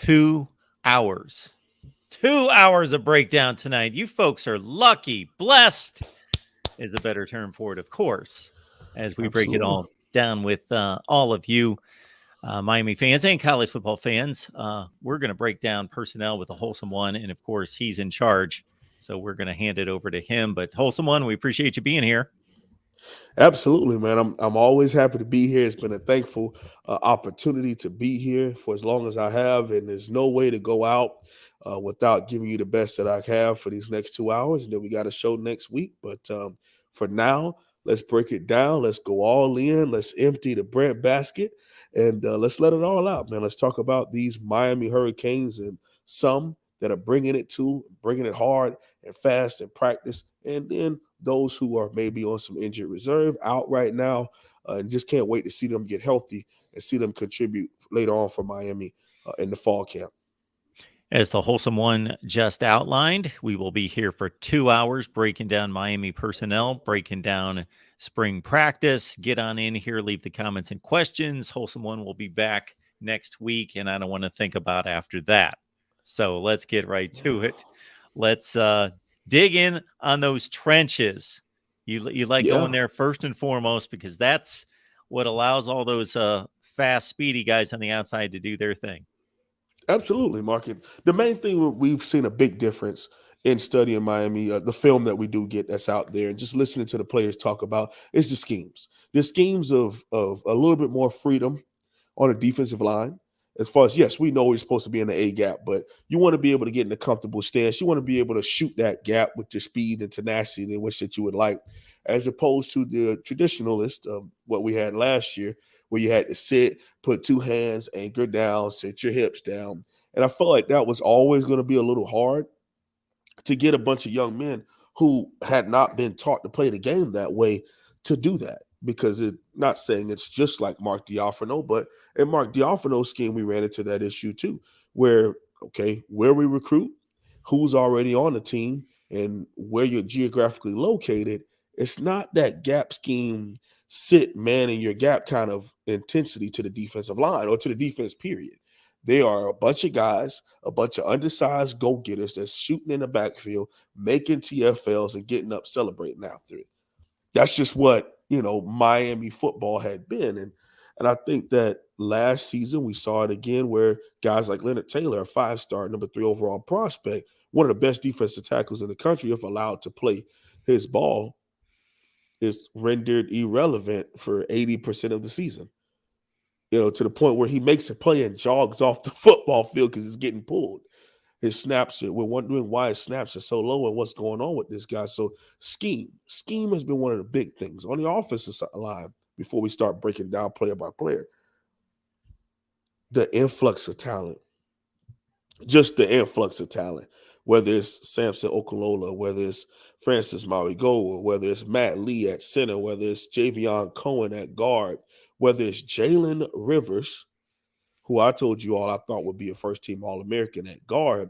2 hours. 2 hours of breakdown tonight. You folks are lucky. Blessed is a better term for it, of course, as we break it Absolutely. all down with all of you Miami fans and college football fans. We're going to break down personnel with a Wholesome One. And of course, he's in charge. So we're going to hand it over to him. But Wholesome One, we appreciate you being here. Absolutely, man. I'm always happy to be here. It's been a thankful opportunity to be here for as long as I have, and there's no way to go out without giving you the best that I have for these next 2 hours. And then we got a show next week. But for now, let's break it down. Let's go all in. Let's empty the bread basket, and let's let it all out, man. Let's talk about these Miami Hurricanes and some that are bringing it hard and fast in practice, and then those who are maybe on some injured reserve out right now, and just can't wait to see them get healthy and see them contribute later on for Miami in the fall camp. As the Wholesome One just outlined, we will be here for 2 hours breaking down Miami personnel, breaking down spring practice. Get on in here, leave the comments and questions. Wholesome One will be back next week, and I don't want to think about after that. So let's get right to it. Let's dig in on those trenches. You like Yeah, going there first and foremost because that's what allows all those fast, speedy guys on the outside to do their thing. absolutely, Mark. And the main thing we've seen a big difference in studying Miami, the film that we do get that's out there, and just listening to the players talk about is the schemes. The schemes of a little bit more freedom on a defensive line. As far as, yes, we know he's supposed to be in the A gap, but you want to be able to get in a comfortable stance. You want to be able to shoot that gap with your speed and tenacity in which that you would like, as opposed to the traditionalist of what we had last year, where you had to sit, put two hands, anchor down, sit your hips down. And I felt like that was always going to be a little hard to get a bunch of young men who had not been taught to play the game that way to do that. Because it not saying it's just like Mark Diafano, but in Mark Diafano's scheme, we ran into that issue too, where where we recruit, who's already on the team, and where you're geographically located, it's not that gap scheme, sit man in your gap kind of intensity to the defensive line or to the defense, period. They are a bunch of guys, a bunch of undersized go getters that's shooting in the backfield, making TFLs and getting up celebrating after it. That's just what, Miami football had been. And I think that last season we saw it again where guys like Leonard Taylor, a 5-star, number 3 overall prospect, one of the best defensive tackles in the country, if allowed to play his ball, is rendered irrelevant for 80% of the season. To the point where he makes a play and jogs off the football field because he's getting pulled. His snaps, we're wondering why his snaps are so low and what's going on with this guy. So scheme has been one of the big things on the offensive line. Before we start breaking down player by player, the influx of talent, just the influx of talent. Whether it's Samson Okolola, whether it's Francis Marigold, whether it's Matt Lee at center, whether it's Javion Cohen at guard, whether it's Jalen Rivers, who I told you all I thought would be a first team All American at guard,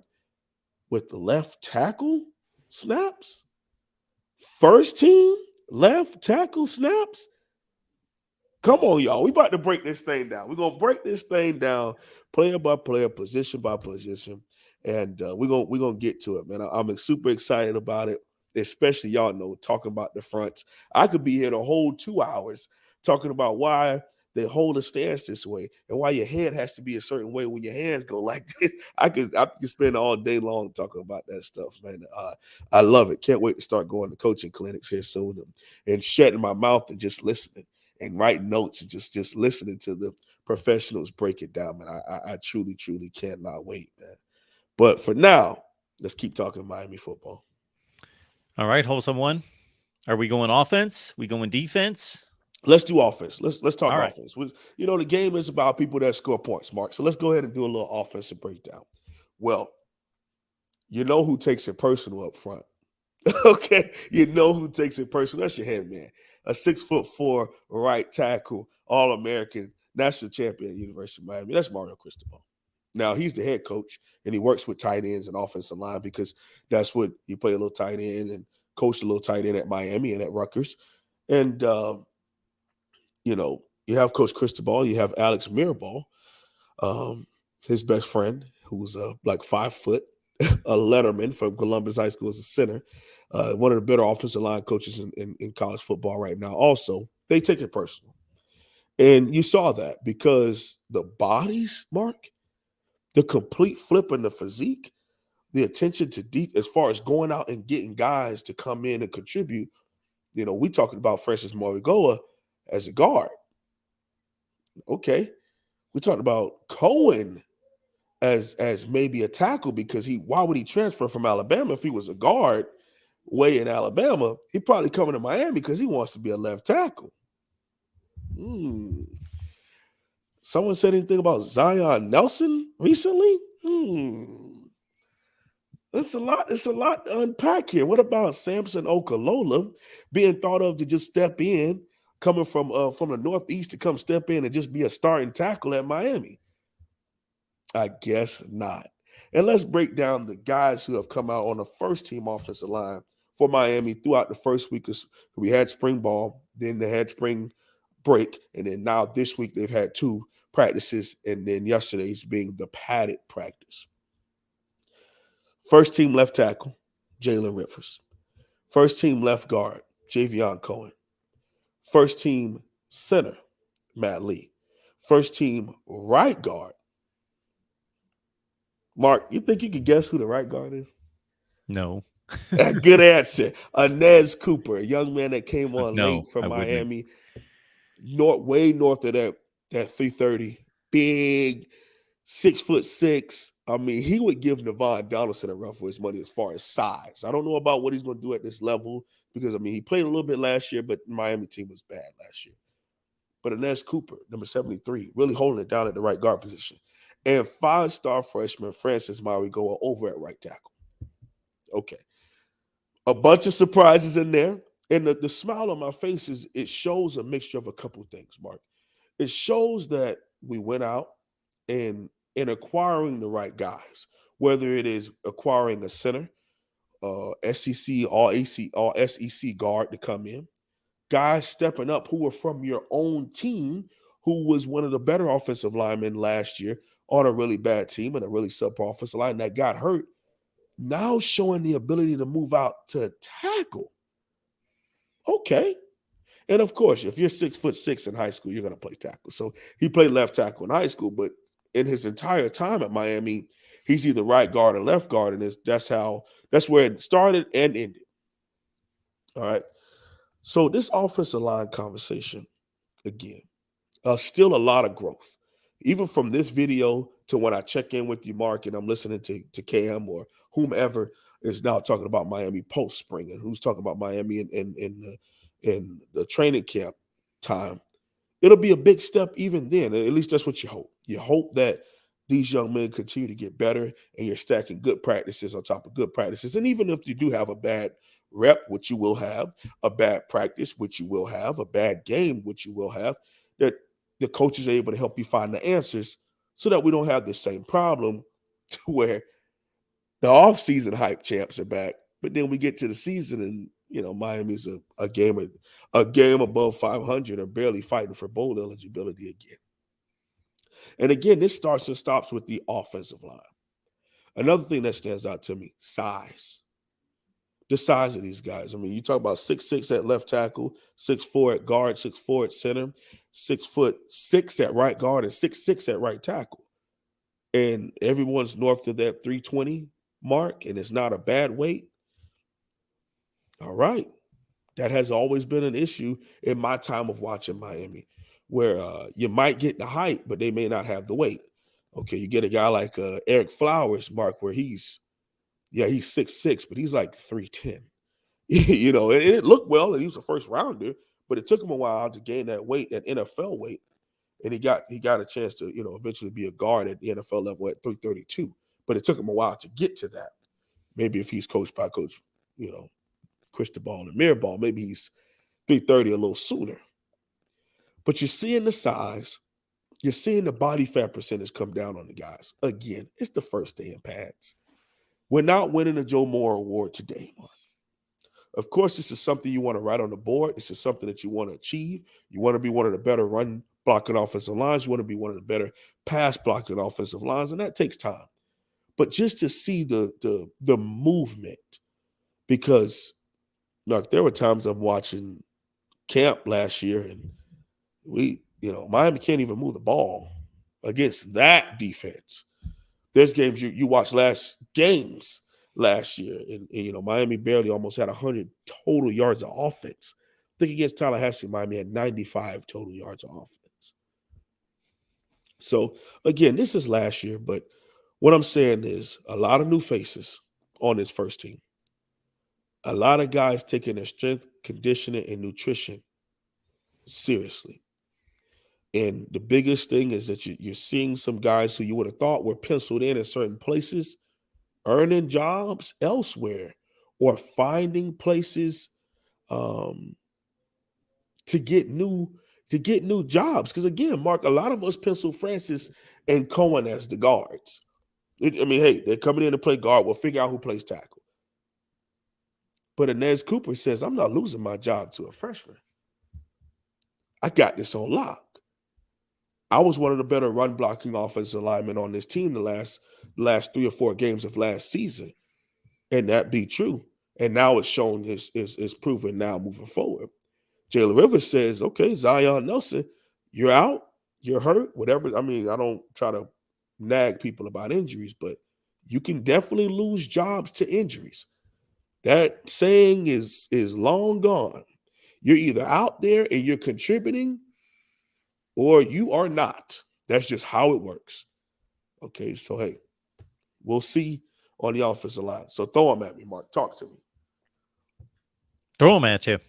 with the left tackle snaps, first team left tackle snaps. Come on, y'all. We about to break this thing down. We're gonna break this thing down player by player, position by position, and we're gonna get to it, man. I'm super excited about it, especially y'all know talking about the fronts. I could be here the whole 2 hours talking about why they hold a stance this way and why your head has to be a certain way when your hands go like this. I could spend all day long talking about that stuff, man. I love it. Can't wait to start going to coaching clinics here soon and shutting my mouth and just listening and writing notes and just listening to the professionals break it down, man. I truly, truly cannot wait, man. But for now, let's keep talking Miami football. All right, Wholesome One. Are we going offense? We going defense? Let's do offense. Let's talk All right. offense. The game is about people that score points, Mark. So let's go ahead and do a little offensive breakdown. Well, you know who takes it personal up front. Okay, you know who takes it personal. That's your head man. A 6'4" right tackle, All American, national champion at University of Miami. That's Mario Cristobal. Now he's the head coach, and he works with tight ends and offensive line because that's what you play a little tight end and coach a little tight end at Miami and at Rutgers. And you have Coach Cristobal, you have Alex Mirabal, his best friend, who's like 5 foot, a letterman from Columbus High School as a center, one of the better offensive line coaches in college football right now. Also, they take it personal. And you saw that because the bodies, Mark, the complete flip in the physique, the attention to deep as far as going out and getting guys to come in and contribute. We talking about Francis Morigoa as a guard. Okay. We talked about Cohen as maybe a tackle because why would he transfer from Alabama if he was a guard way in Alabama? He probably coming to Miami because he wants to be a left tackle. Someone said anything about Zion Nelson recently? It's a lot. It's a lot to unpack here. What about Samson Okalola being thought of to just step in, coming from the Northeast to come step in and just be a starting tackle at Miami? I guess not. And let's break down the guys who have come out on the first team offensive line for Miami throughout the first week. We had spring ball, then they had spring break, and then now this week they've had 2 practices, and then yesterday's being the padded practice. First team left tackle, Jalen Rivers. First team left guard, Javion Cohen. First team center, Matt Lee. First team right guard. Mark, you think you could guess who the right guard is? No. Good answer. Inez Cooper, a young man that came on No, late from I wouldn't. Miami, way north of that 330. Big, 6'6". I mean, he would give Navon Donaldson a run for his money as far as size. I don't know about what he's going to do at this level because, I mean, he played a little bit last year, but the Miami team was bad last year. But Inez Cooper, number 73, really holding it down at the right guard position. And 5-star freshman Francis Mauigoa over at right tackle. Okay. A bunch of surprises in there. And the smile on my face is it shows a mixture of a couple things, Mark. It shows that we went out and in acquiring the right guys, whether it is acquiring a center, SEC, all SEC guard to come in, guys stepping up who were from your own team, who was one of the better offensive linemen last year on a really bad team and a really subpar offensive line that got hurt, now showing the ability to move out to tackle. Okay. And of course, if you're 6'6" in high school, you're going to play tackle. So he played left tackle in high school, but in his entire time at Miami, he's either right guard or left guard, and that's where it started and ended. All right. So this offensive line conversation, again, still a lot of growth. Even from this video to when I check in with you, Mark, and I'm listening to Cam or whomever is now talking about Miami post spring and who's talking about Miami in the training camp time, it'll be a big step even then. At least that's what you hope. You hope that these young men continue to get better and you're stacking good practices on top of good practices. And even if you do have a bad rep, which you will have, a bad practice, which you will have, a bad game, which you will have, that the coaches are able to help you find the answers so that we don't have the same problem to where the offseason hype champs are back, but then we get to the season and Miami's a game above 500 or barely fighting for bowl eligibility again. And again, this starts and stops with the offensive line. Another thing that stands out to me, size. The size of these guys. I mean, you talk about 6'6" at left tackle, 6'4" at guard, 6'4" at center, 6'6" at right guard, and 6'6" at right tackle. And everyone's north of that 320 mark, and it's not a bad weight. All right. That has always been an issue in my time of watching Miami, where you might get the height, but they may not have the weight. Okay, you get a guy like Eric Flowers, Mark, where he's 6'6", but he's like 310. And it looked well, and he was a first rounder, but it took him a while to gain that weight, that NFL weight, and he got a chance to eventually be a guard at the NFL level at 332. But it took him a while to get to that. Maybe if he's coached by Coach, Cristobal and Mirabal, maybe he's 330 a little sooner. But you're seeing the size, you're seeing the body fat percentage come down on the guys. Again, it's the first day in pads. We're not winning the Joe Moore Award today, Mark. Of course, this is something you want to write on the board. This is something that you want to achieve. You want to be one of the better run blocking offensive lines. You want to be one of the better pass blocking offensive lines, and that takes time. but just to see the movement, because look, there were times I'm watching camp last year, and Miami can't even move the ball against that defense. There's games you watch last games last year, and Miami barely almost had 100 total yards of offense. I think against Tallahassee, Miami had 95 total yards of offense. So again, this is last year, but what I'm saying is a lot of new faces on this first team. A lot of guys taking their strength, conditioning, and nutrition seriously. And the biggest thing is that you're seeing some guys who you would have thought were penciled in certain places, earning jobs elsewhere, or finding places um, to get new jobs. Because again, Mark, a lot of us pencil Francis and Cohen as the guards. Hey, they're coming in to play guard. We'll figure out who plays tackle. But Inez Cooper says, I'm not losing my job to a freshman. I got this on lock. I was one of the better run blocking offensive linemen on this team the last 3 or 4 games of last season. And that be true. And now it's shown is proven now moving forward. Jalen Rivers says, okay, Zion Nelson, you're out, you're hurt, whatever. I don't try to nag people about injuries, but you can definitely lose jobs to injuries. That saying is long gone. You're either out there and you're contributing or you are not. That's just how it works. Okay, so hey, we'll see on the offensive line. So throw them at me, Mark. Talk to me. Throw them at you.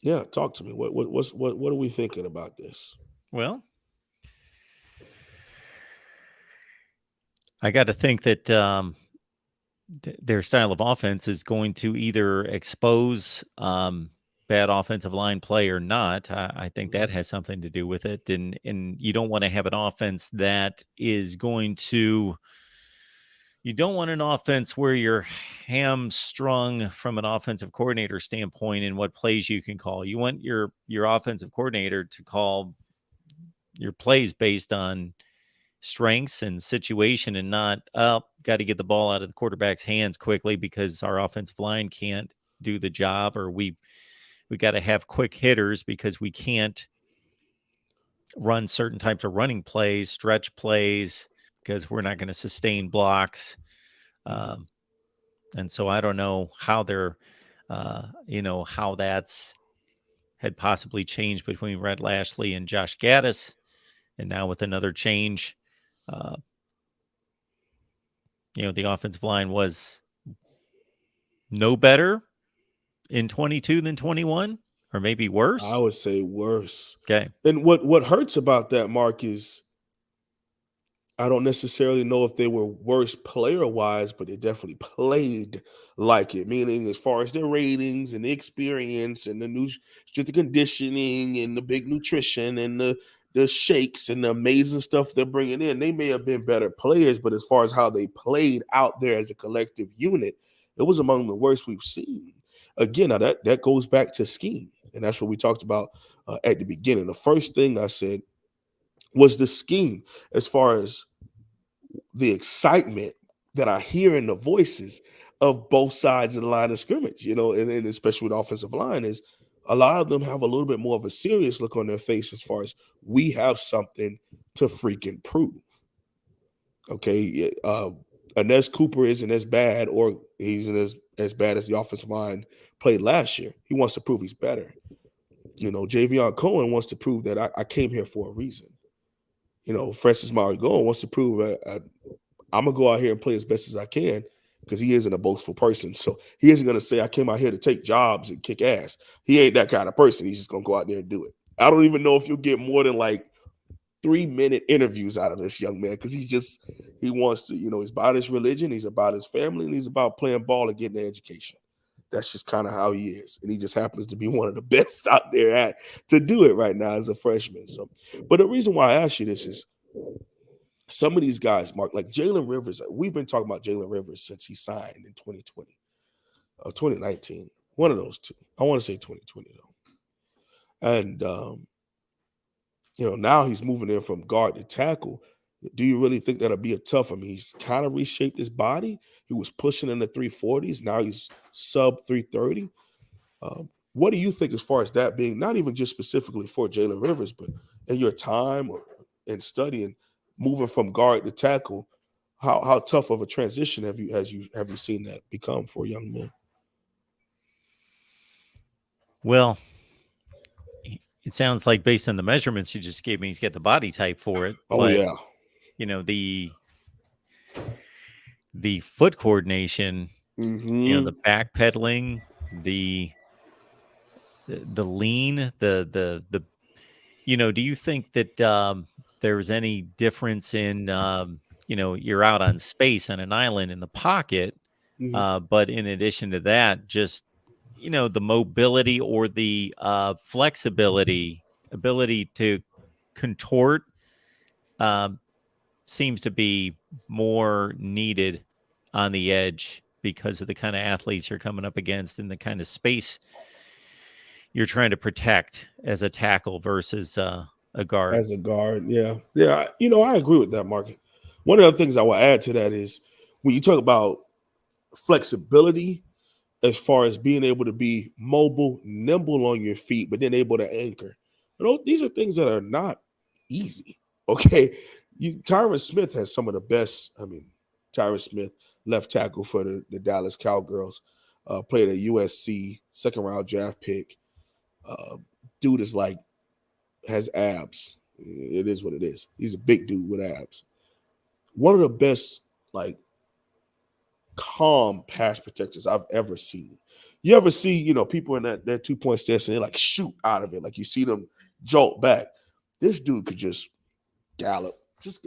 Yeah, talk to me. What are we thinking about this? Well, I got to think that their style of offense is going to either expose bad offensive line play or not. I think that has something to do with it. And you don't want to have an offense that is going to. You don't want an offense where you're hamstrung from an offensive coordinator standpoint in what plays you can call. You want your offensive coordinator to call your plays based on strengths and situation and not got to get the ball out of the quarterback's hands quickly because our offensive line can't do the job, or we got to have quick hitters because we can't run certain types of running plays, stretch plays, because we're not going to sustain blocks. And so I don't know how they're how that's had possibly changed between Red Lashley and Josh Gaddis, and now with another change, the offensive line was no better in 22 than 21, or maybe I worse. would say worse. Okay. And what hurts about that, Mark, is I don't necessarily know if they were worse player-wise, but they definitely played like it. Meaning, as far as their ratings and the experience and the new strength and conditioning and the big nutrition and the shakes and the amazing stuff they're bringing in, they may have been better players, but as far as how they played out there as a collective unit, it was among the worst we've seen. Again, now that goes back to scheme, and that's what we talked about at the beginning. The first thing I said was the scheme, as far as the excitement that I hear in the voices of both sides of the line of scrimmage, and especially with the offensive line, is a lot of them have a little bit more of a serious look on their face as far as we have something to freaking prove. Okay. Inez Cooper isn't as bad, or he's as bad as the offensive line played last year. He wants to prove he's better. Javion Cohen wants to prove that I came here for a reason. Francis Marigon wants to prove I'm gonna go out here and play as best as I can, because he isn't a boastful person. So he isn't gonna say I came out here to take jobs and kick ass. He ain't that kind of person. He's just gonna go out there and do it. I don't even know if you'll get more than like 3-minute interviews out of this young man, because he wants to, he's about his religion, he's about his family, and he's about playing ball and getting an education. That's just kind of how he is. And he just happens to be one of the best out there to do it right now as a freshman. So, but the reason why I ask you this is some of these guys, Mark, like Jalen Rivers, we've been talking about Jalen Rivers since he signed in 2020 or 2019. One of those two. I want to say 2020 though. And now he's moving in from guard to tackle. Do you really think that'll be a tough? I mean, he's kind of reshaped his body. He was pushing in the 340s. Now he's sub 330. What do you think as far as that being not even just specifically for Jalen Rivers, but in your time or in studying, moving from guard to tackle, how tough of a transition have you seen that become for a young man? Well, it sounds like based on the measurements you just gave me, he's got the body type for it. Oh But yeah. the foot coordination, the Hmm. backpedaling, the lean, do you think that there's any difference in you're out on space on an island in the pocket, Hmm. but in addition to that, just the mobility or the flexibility, ability to contort, um, seems to be more needed on the edge because of the kind of athletes you're coming up against and the kind of space you're trying to protect as a tackle versus a guard. As a guard, yeah, yeah. I agree with that, Mark. One of the things I will add to that is when you talk about flexibility, as far as being able to be mobile, nimble on your feet, but then able to anchor. These are things that are not easy. Okay. Tyron Smith has some of the best. I mean, Tyron Smith, left tackle for the Dallas Cowgirls, played at USC, second round draft pick. Uh, Dude is like, has abs. It is what it is. He's a big dude with abs. One of the best, like, calm pass protectors I've ever seen. You ever see, people in that 2 point stance and they like shoot out of it, like you see them jolt back. This dude could just gallop, just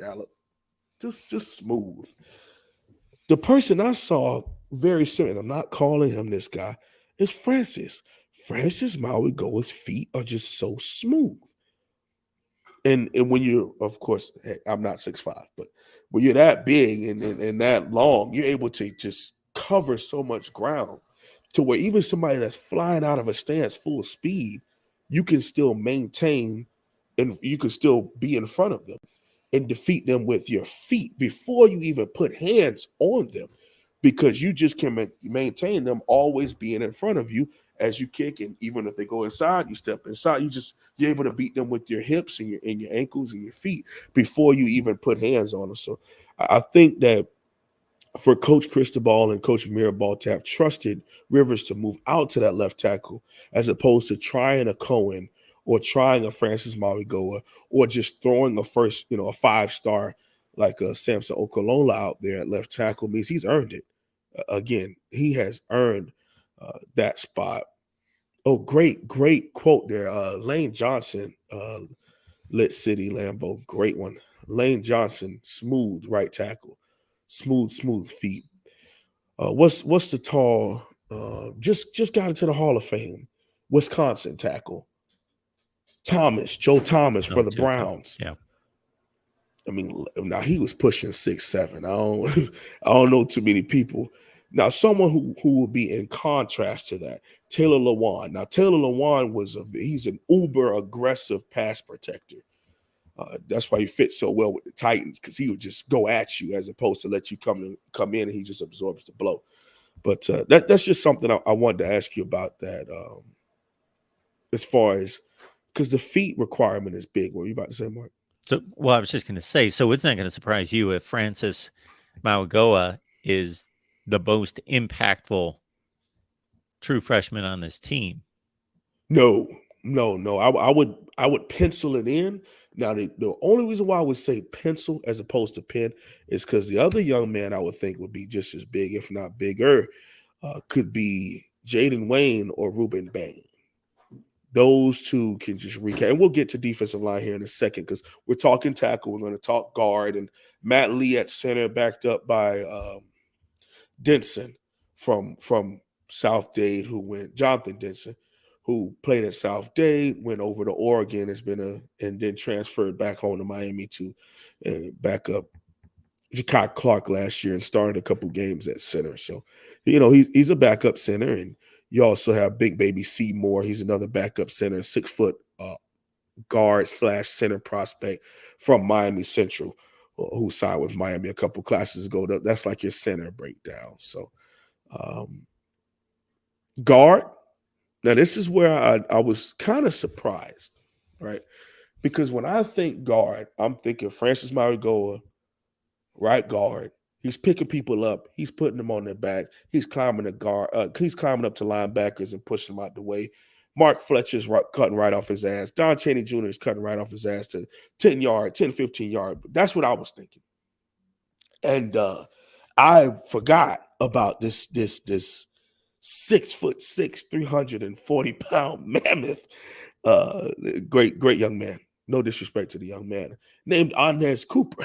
smooth. The person I saw very similar, I'm not calling him this guy, is Francis. Francis Mauigoa's feet are just so smooth. And when you're, of course, I'm not 6'5", but when you're that big and that long, you're able to just cover so much ground to where even somebody that's flying out of a stance full speed, you can still maintain and you can still be in front of them and defeat them with your feet before you even put hands on them, because you just can maintain them always being in front of you as you kick. And even if they go inside, you step inside. You're able to beat them with your hips and your ankles and your feet before you even put hands on them. So I think that for Coach Cristobal and Coach Mirabal to have trusted Rivers to move out to that left tackle as opposed to trying a Cohen or trying a Francis Mauigoa or just throwing a 5-star like a Samson Okolola out there at left tackle means he's earned it. Again, he has earned that spot. Oh, great quote there. Lane Johnson, Lit City Lambeau, great one. Lane Johnson, smooth right tackle, smooth feet. What's the tall? Just got into the Hall of Fame. Wisconsin tackle Joe Thomas for Oh, the Joe Tom, Browns. yeah. I mean, now he was pushing 6'7". I don't I don't know too many people. Now, someone who will be in contrast to that, Taylor Lewan. Now, Taylor Lewan he's an uber aggressive pass protector. That's why he fits so well with the Titans, because he would just go at you as opposed to let you come in and he just absorbs the blow. But that's just something I wanted to ask you about that. As far as because the feet requirement is big. What were you about to say, Mark? So, well, I was just going to say, so it's not going to surprise you if Francis Mauigoa is the most impactful true freshman on this team. No, no. I would pencil it in. Now, the only reason why I would say pencil as opposed to pen is because the other young man I would think would be just as big, if not bigger, could be Jaden Wayne or Ruben Bain. Those two can just recap. And we'll get to defensive line here in a second because we're talking tackle. We're going to talk guard. And Matt Lee at center, backed up by Denson from South Dade, Jonathan Denson, who played at South Dade, went over to Oregon, and then transferred back home to Miami to back up Jakai Clark last year and started a couple games at center. So, he's a backup center. And you also have Big Baby Seymour. He's another backup center, 6 foot guard / center prospect from Miami Central, who signed with Miami a couple classes ago. That's like your center breakdown. So um, guard. Now this is where I was kind of surprised, right? Because when I think guard, I'm thinking Francis Marigoa, right guard. He's picking people up. He's putting them on their back. He's climbing the guard. He's climbing up to linebackers and pushing them out the way. Mark Fletcher's cutting right off his ass. Don Chaney Jr. is cutting right off his ass to 10 yard, 10, 15 yard. That's what I was thinking. And I forgot about this 6'6", 340-pound mammoth. Great young man. No disrespect to the young man named Arnez Cooper,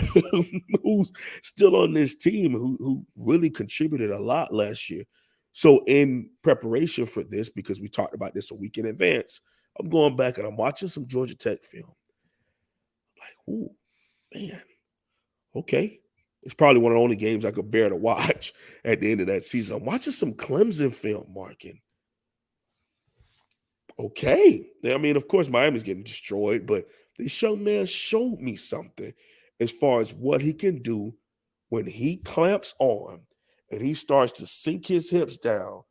who's still on this team, who really contributed a lot last year. So in preparation for this, because we talked about this a week in advance, I'm going back and I'm watching some Georgia Tech film. Like, ooh, man, okay. It's probably one of the only games I could bear to watch at the end of that season. I'm watching some Clemson film, Marking. Okay. I mean, of course, Miami's getting destroyed, but this young man showed me something as far as what he can do when he clamps on and he starts to sink his hips down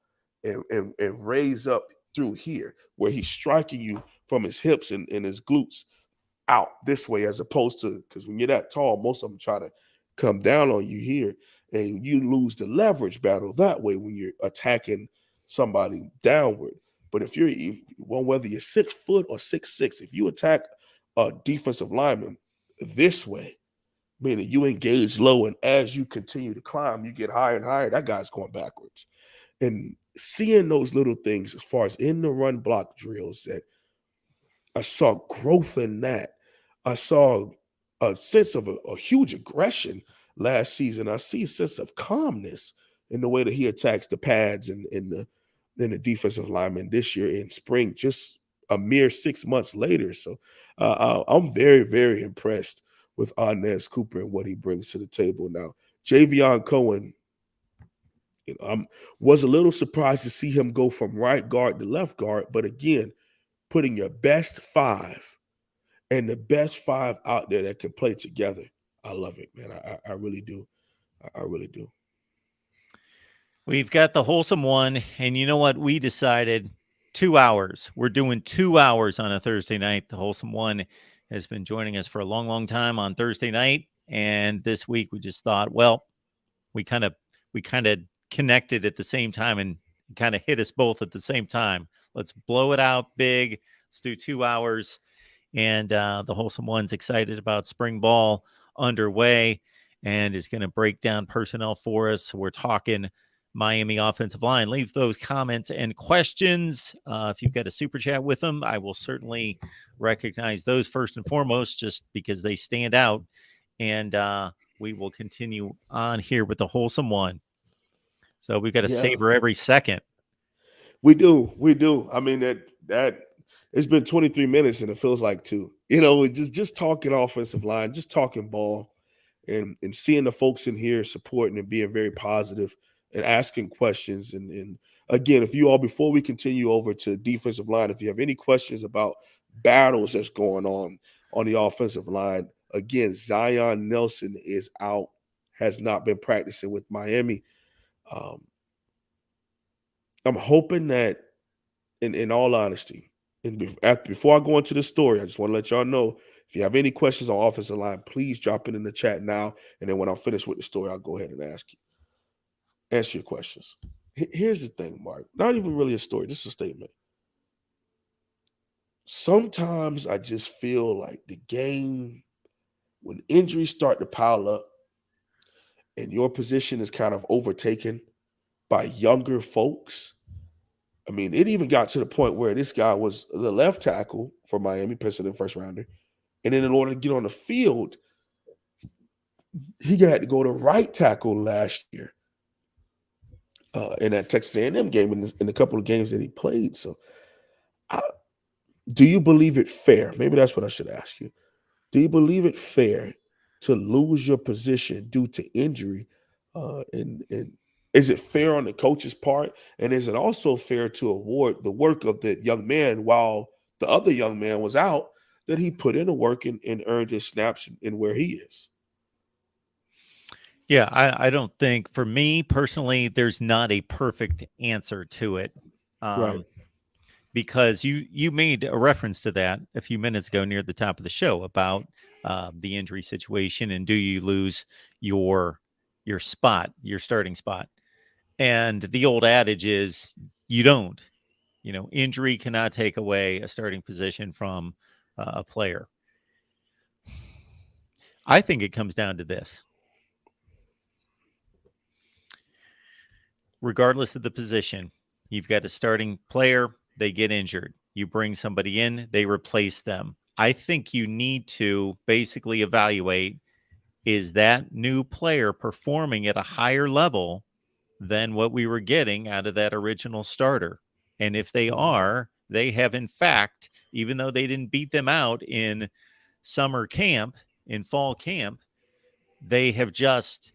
and raise up through here, where he's striking you from his hips and his glutes out this way, as opposed to, because when you're that tall, most of them try to come down on you here, and you lose the leverage battle that way when you're attacking somebody downward. But if you're, well, whether you're 6 foot or 6'6", if you attack a defensive lineman this way, meaning you engage low, and as you continue to climb, you get higher and higher, that guy's going backwards. And seeing those little things as far as in the run block drills, that I saw growth in that. I saw a sense of a huge aggression last season. I see a sense of calmness in the way that he attacks the pads and the defensive lineman this year in spring, just a mere 6 months later. So I'm very, very impressed with Arnez Cooper and what he brings to the table now. Javion Cohen, was a little surprised to see him go from right guard to left guard, but again, putting your best five and the best five out there that can play together. I love it, man. I really do. I really do. We've got the wholesome one, and you know what? We decided 2 hours. We're doing 2 hours on a Thursday night. The wholesome one has been joining us for a long, long time on Thursday night, and this week we just thought, well, we kind of connected at the same time and kind of hit us both at the same time. Let's blow it out big. Let's do 2 hours. And the wholesome one's excited about spring ball underway and is going to break down personnel for us. So we're talking Miami offensive line. Leave those comments and questions. If you've got a super chat with them, I will certainly recognize those first and foremost, just because they stand out. And we will continue on here with the wholesome one. So we've got to savor every second. We do. I mean, that it's been 23 minutes and it feels like 2. Just talking offensive line, just talking ball, and seeing the folks in here supporting and being very positive and asking questions. And again, if you all, before we continue over to defensive line, if you have any questions about battles that's going on the offensive line, again, Zion Nelson is out, has not been practicing with Miami. I'm hoping that, in all honesty, and before I go into the story, I just want to let y'all know, if you have any questions on offensive line, please drop it in the chat now. And then when I'm finished with the story, I'll go ahead and answer your questions. Here's the thing, Mark. Not even really a story, just a statement. Sometimes I just feel like the game, when injuries start to pile up and your position is kind of overtaken by younger folks. I mean, it even got to the point where this guy was the left tackle for Miami, President first rounder. And then in order to get on the field, he had to go to right tackle last year in that Texas A&M game, in a couple of games that he played. So do you believe it fair? Maybe that's what I should ask you. Do you believe it fair to lose your position due to injury? And is it fair on the coach's part? And is it also fair to award the work of the young man while the other young man was out, that he put in the work and earned his snaps in where he is? Yeah, I don't think for me personally, there's not a perfect answer to it. Right. Um, because you made a reference to that a few minutes ago near the top of the show about the injury situation and do you lose your spot, your starting spot? And the old adage is you don't. Injury cannot take away a starting position from a player. I think it comes down to this: regardless of the position, you've got a starting player, they get injured. You bring somebody in, they replace them. I think you need to basically evaluate, is that new player performing at a higher level than what we were getting out of that original starter? And if they Mhm. are, they have, in fact, even though they didn't beat them out in summer camp, in fall camp, they have just,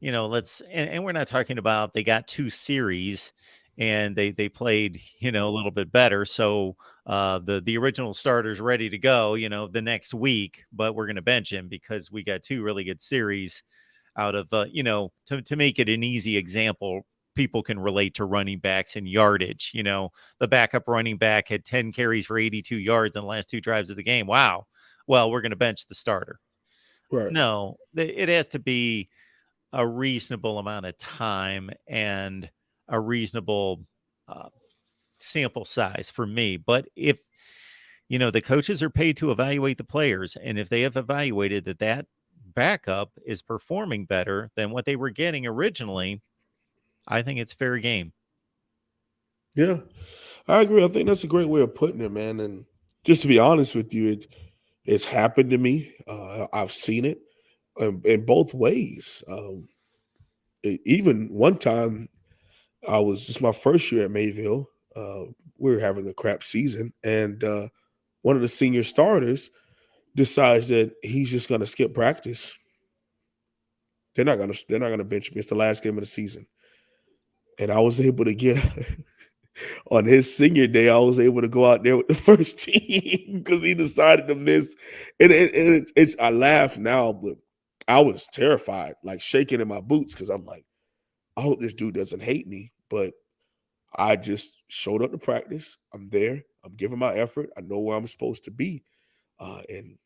and we're not talking about they got two series and they played, a little bit better. So the original starter's ready to go, the next week, but we're going to bench him because we got two really good series out of, to make it an easy example, people can relate to running backs and yardage. The backup running back had 10 carries for 82 yards in the last two drives of the game. Wow. Well, we're going to bench the starter. Right. No, it has to be a reasonable amount of time and a reasonable uh, sample size for me. But if the coaches are paid to evaluate the players, and if they have evaluated that backup is performing better than what they were getting originally, I think it's fair game. Yeah, I agree. I think that's a great way of putting it, man. And just to be honest with you, it's happened to me. I've seen it in both ways. Even one time, I was just my first year at Mayville. We were having a crap season, and one of the senior starters decides that he's just going to skip practice. They're not gonna bench me. It's the last game of the season, and I was able to get on his senior day. I was able to go out there with the first team because he decided to miss. And it's I laugh now, but I was terrified, like shaking in my boots because I'm like, I hope this dude doesn't hate me. But I just showed up to practice. I'm there. I'm giving my effort. I know where I'm supposed to be, and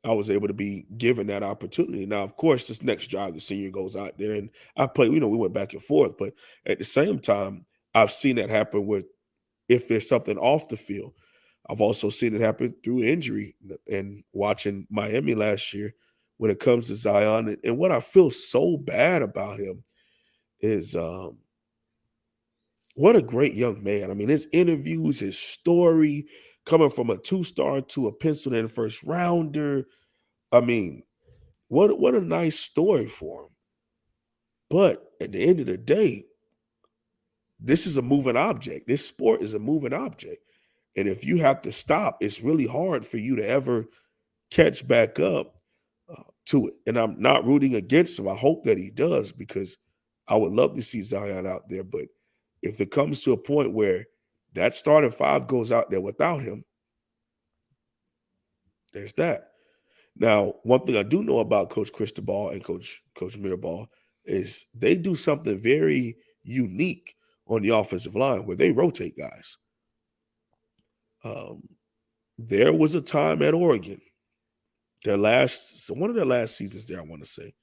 I was able to be given that opportunity. Now, of course, this next drive, the senior goes out there and I play, we went back and forth, but at the same time, I've seen that happen with if there's something off the field. I've also seen it happen through injury and watching Miami last year when it comes to Zion. And what I feel so bad about him is what a great young man. I mean, his interviews, his story, coming from a two-star to a penciled in first rounder. I mean, what a nice story for him. But at the end of the day, this is a moving object. This sport is a moving object. And if you have to stop, it's really hard for you to ever catch back up to it. And I'm not rooting against him. I hope that he does because I would love to see Zion out there. But if it comes to a point where that starting five goes out there without him, there's that. Now, one thing I do know about Coach Cristobal and Coach Mirabal is they do something very unique on the offensive line where they rotate guys. Um, there was a time at Oregon, one of their last seasons there, I want to say,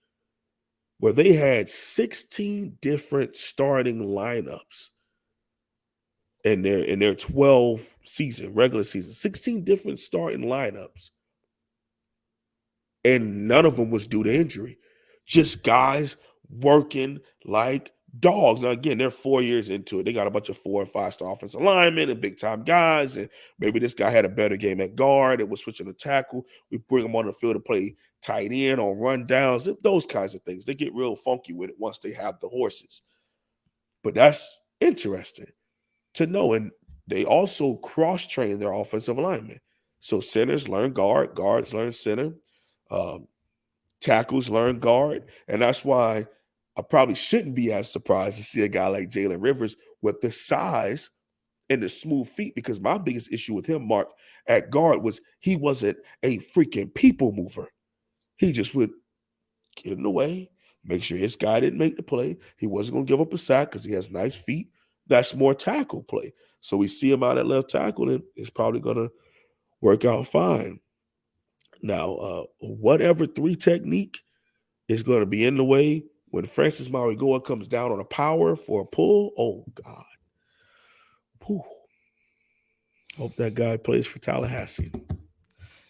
where they had 16 different starting lineups in their 12 season, regular season, 16 different starting lineups and none of them was due to injury. Just guys working like dogs. Now, again, they're 4 years into it. They got a bunch of 4 and 5 star offensive linemen and big time guys. And maybe this guy had a better game at guard and was switching to tackle. We bring him on the field to play tight end on run downs, those kinds of things. They get real funky with it once they have the horses. But that's interesting to know. And they also cross train their offensive linemen. So centers learn guard, guards learn center. Um, Tackles learn guard, and that's why I probably shouldn't be as surprised to see a guy like Jalen Rivers with the size and the smooth feet. Because my biggest issue with him, Mark, at guard was he wasn't a freaking people mover. He just would get in the way, make sure his guy didn't make the play. He wasn't going to give up a sack because he has nice feet. That's more tackle play. So we see him out at left tackle, and it's probably going to work out fine. Now, whatever three technique is going to be in the way when Francis Marigoa comes down on a power for a pull. Oh God. Whew. Hope that guy plays for Tallahassee.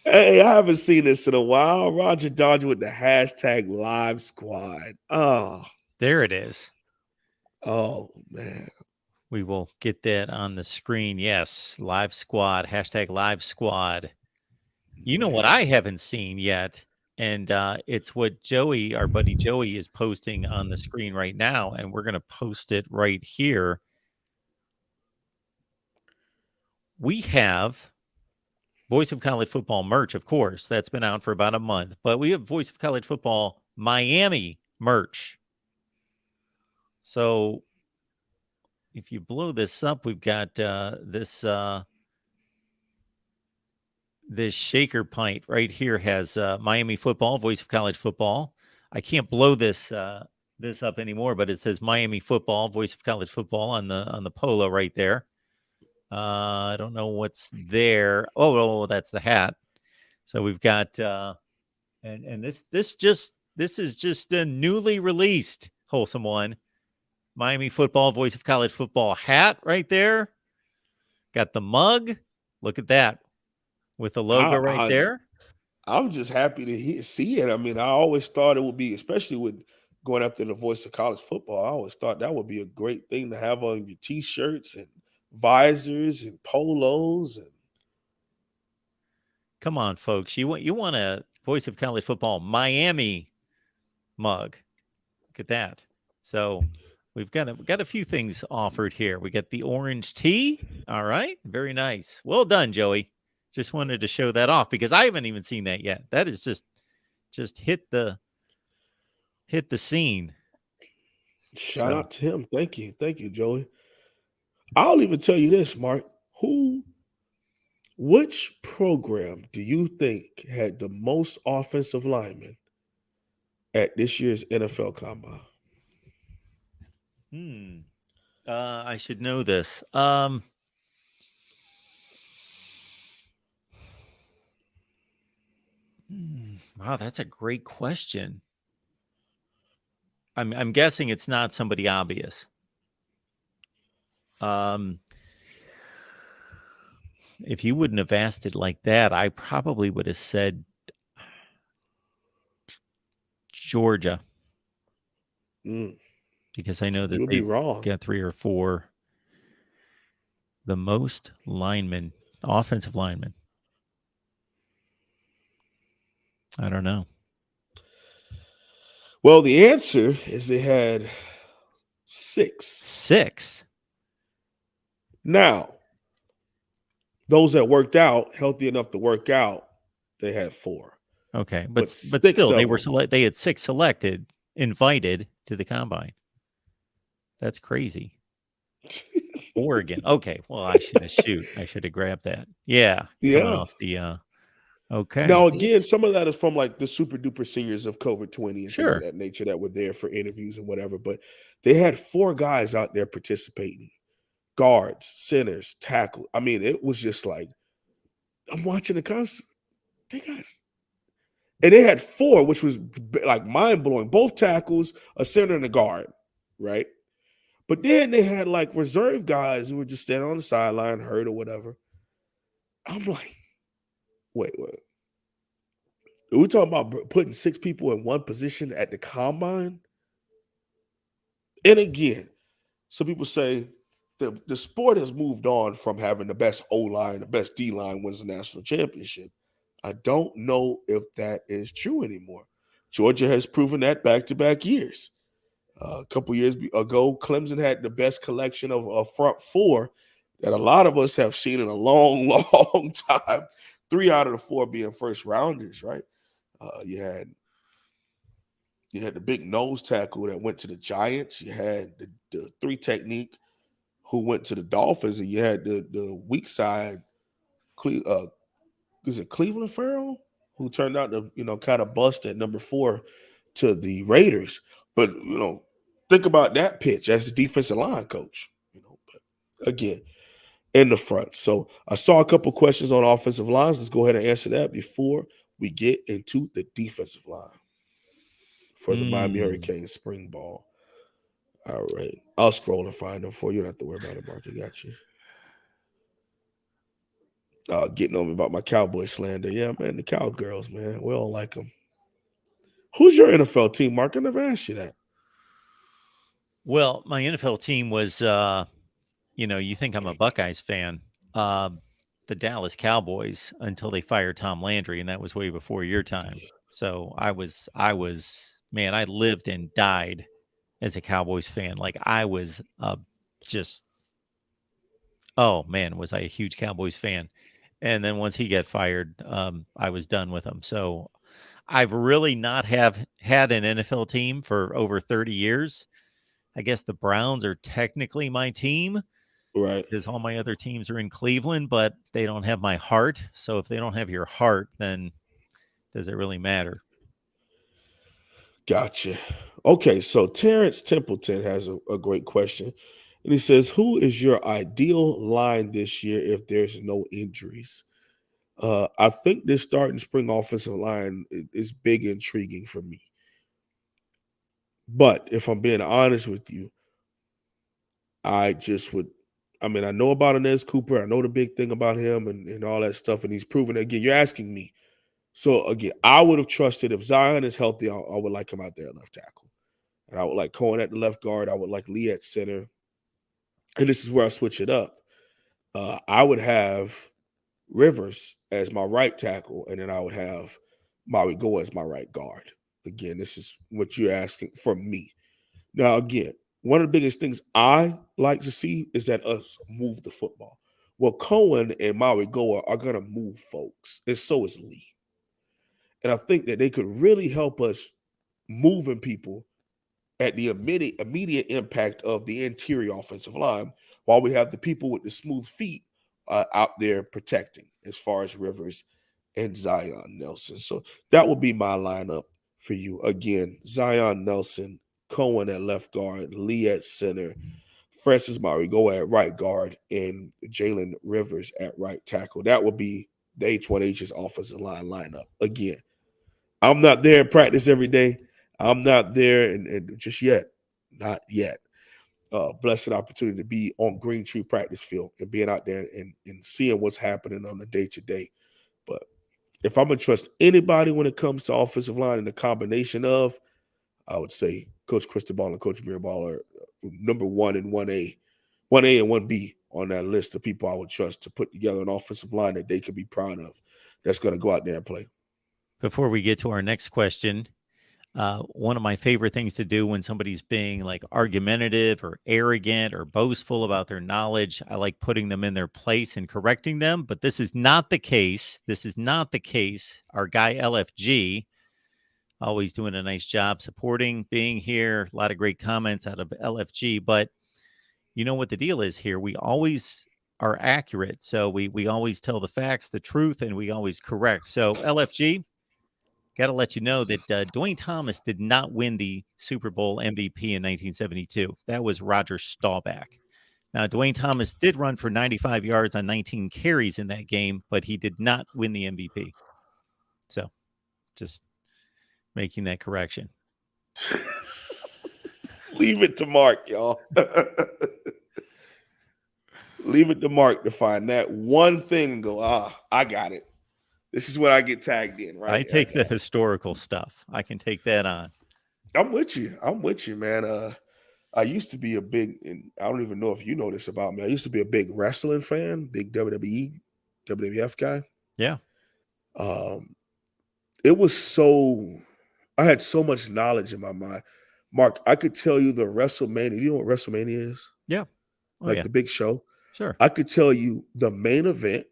Hey, I haven't seen this in a while. Roger Dodger with the hashtag live squad. There it is. Oh man. We will get that on the screen. Yes, live squad, hashtag live squad. You know what Man. I haven't seen yet? And it's what Joey, our buddy Joey, is posting on the screen right now. And we're going to post it right here. We have Voice of College Football merch, of course. That's been out for about a month. But we have Voice of College Football Miami merch. So if you blow this up, we've got this shaker pint right here has Miami football, Voice of College Football. I can't blow this up anymore, but it says Miami football, Voice of College Football on the polo right there. I don't know what's there. Oh, that's the hat. So we've got and this is just a newly released wholesome one. Miami football, Voice of College Football hat right there. Got the mug. Look at that with the logo right there. I'm just happy to see it. I mean, I always thought it would be, especially with going after the Voice of College Football. I always thought that would be a great thing to have on your T-shirts and visors and polos. And come on, folks, you want a Voice of College Football Miami mug. Look at that. So we've got a few things offered here. We got the orange tea. All right, very nice. Well done, Joey. Just wanted to show that off because I haven't even seen that yet. That is just hit the scene. shout out to him. Thank you, Joey. I'll even tell you this, Mark. Which program do you think had the most offensive linemen at this year's NFL Combine? I should know this. Wow, that's a great question. I'm guessing it's not somebody obvious. If you wouldn't have asked it like that, I probably would have said Georgia. Because I know that they've got 3 or 4 the most linemen, offensive linemen. I don't know. Well, the answer is they had 6. 6. Now, those that worked out, healthy enough to work out, they had 4. Okay, but still, they had 6 selected, invited to the combine. That's crazy. Oregon. Okay, well, I should have grabbed that. Yeah, coming off the. Okay. Now, again, some of that is from like the super duper seniors of COVID-20 and things of Sure. that nature that were there for interviews and whatever. But they had 4 guys out there participating: guards, centers, tackle. I mean, it was just like I'm watching the concert. They guys, and they had 4, which was like mind blowing. Both tackles, a center, and a guard, right? But then they had like reserve guys who were just standing on the sideline, hurt or whatever. I'm like, wait. Are we talking about putting 6 people in one position at the combine? And again, some people say the sport has moved on from having the best O-line, the best D-line wins the national championship. I don't know if that is true anymore. Georgia has proven that back-to-back years. A couple years ago, Clemson had the best collection of a front 4 that a lot of us have seen in a long, long time. 3 out of the 4 being first rounders, right? You had the big nose tackle that went to the Giants. You had the 3 technique who went to the Dolphins, and you had the weak side, is it Cleveland Farrell, who turned out to kind of bust at number 4 to the Raiders. But think about that pitch as the defensive line coach. But again, in the front. So I saw a couple questions on offensive lines. Let's go ahead and answer that before we get into the defensive line for the Miami Hmm. Hurricanes spring ball. All right. I'll scroll and find them for you. You don't have to worry about it, Mark. I got you. Getting on me about my Cowboy slander. Yeah, man, the Cowgirls, man. We don't like them. Who's your NFL team, Mark? I never asked you that. Well, my NFL team was, you think I'm a Buckeyes fan. Uh, the Dallas Cowboys until they fired Tom Landry, and that was way before your time. So man, I lived and died as a Cowboys fan. Like I was just, oh man, was I a huge Cowboys fan. And then once he got fired, I was done with him. So I've really not have had an NFL team for over 30 years. I guess the Browns are technically my team Right. because all my other teams are in Cleveland, but they don't have my heart. So if they don't have your heart, then does it really matter? Gotcha. Okay, so Terrence Templeton has a great question. And he says, who is your ideal line this year if there's no injuries? I think this starting spring offensive line is big intriguing for me. But if I'm being honest with you, I just would. I mean, I know about Inez Cooper. I know the big thing about him and all that stuff. And he's proven it. Again, you're asking me. So, again, I would have trusted if Zion is healthy, I would like him out there at left tackle. And I would like Cohen at the left guard. I would like Lee at center. And this is where I switch it up. I would have Rivers as my right tackle, and then I would have Maui Go as my right guard. Again, this is what you're asking from me. Now, again, one of the biggest things I like to see is that us move the football. Well, Cohen and Maui Goa are going to move folks, and so is Lee. And I think that they could really help us moving people at the immediate impact of the interior offensive line, while we have the people with the smooth feet out there protecting, as far as Rivers and Zion Nelson. So that would be my lineup for you. Again, Zion Nelson, Cohen at left guard, Lee at center, Francis Marigo at right guard, and Jalen Rivers at right tackle. That would be the H1H's offensive line lineup. Again, I'm not there in practice every day. I'm not there and just yet, not yet. Blessed opportunity to be on Green Tree practice field and being out there and seeing what's happening on the day to day. But if I'm gonna trust anybody when it comes to offensive line and the combination of, I would say Coach Cristobal and Coach Mirabal are number one and 1A and 1B on that list of people I would trust to put together an offensive line that they could be proud of. That's going to go out there and play. Before we get to our next question, one of my favorite things to do when somebody's being like argumentative or arrogant or boastful about their knowledge, I like putting them in their place and correcting them. But this is not the case. This is not the case. Our guy LFG, always doing a nice job supporting, being here. A lot of great comments out of LFG. But you know what the deal is here? We always are accurate. So we always tell the facts, the truth, and we always correct. So LFG, got to let you know that Dwayne Thomas did not win the Super Bowl MVP in 1972. That was Roger Staubach. Now, Dwayne Thomas did run for 95 yards on 19 carries in that game, but he did not win the MVP. So just making that correction. Leave it to Mark, y'all. Leave it to Mark to find that one thing and go, I got it. This is what I get tagged in, I right? I take the got it. historical stuff. I can take that on. I'm with you. I'm with you, man. I used to be a big, and I don't even know if you know this about me. I used to be a big wrestling fan, big WWE, WWF guy. Yeah. Um, it was so I had so much knowledge in my mind. Mark, I could tell you the WrestleMania. You know what WrestleMania is? Yeah. Oh, Like yeah. the big show. Sure. I could tell you the main event,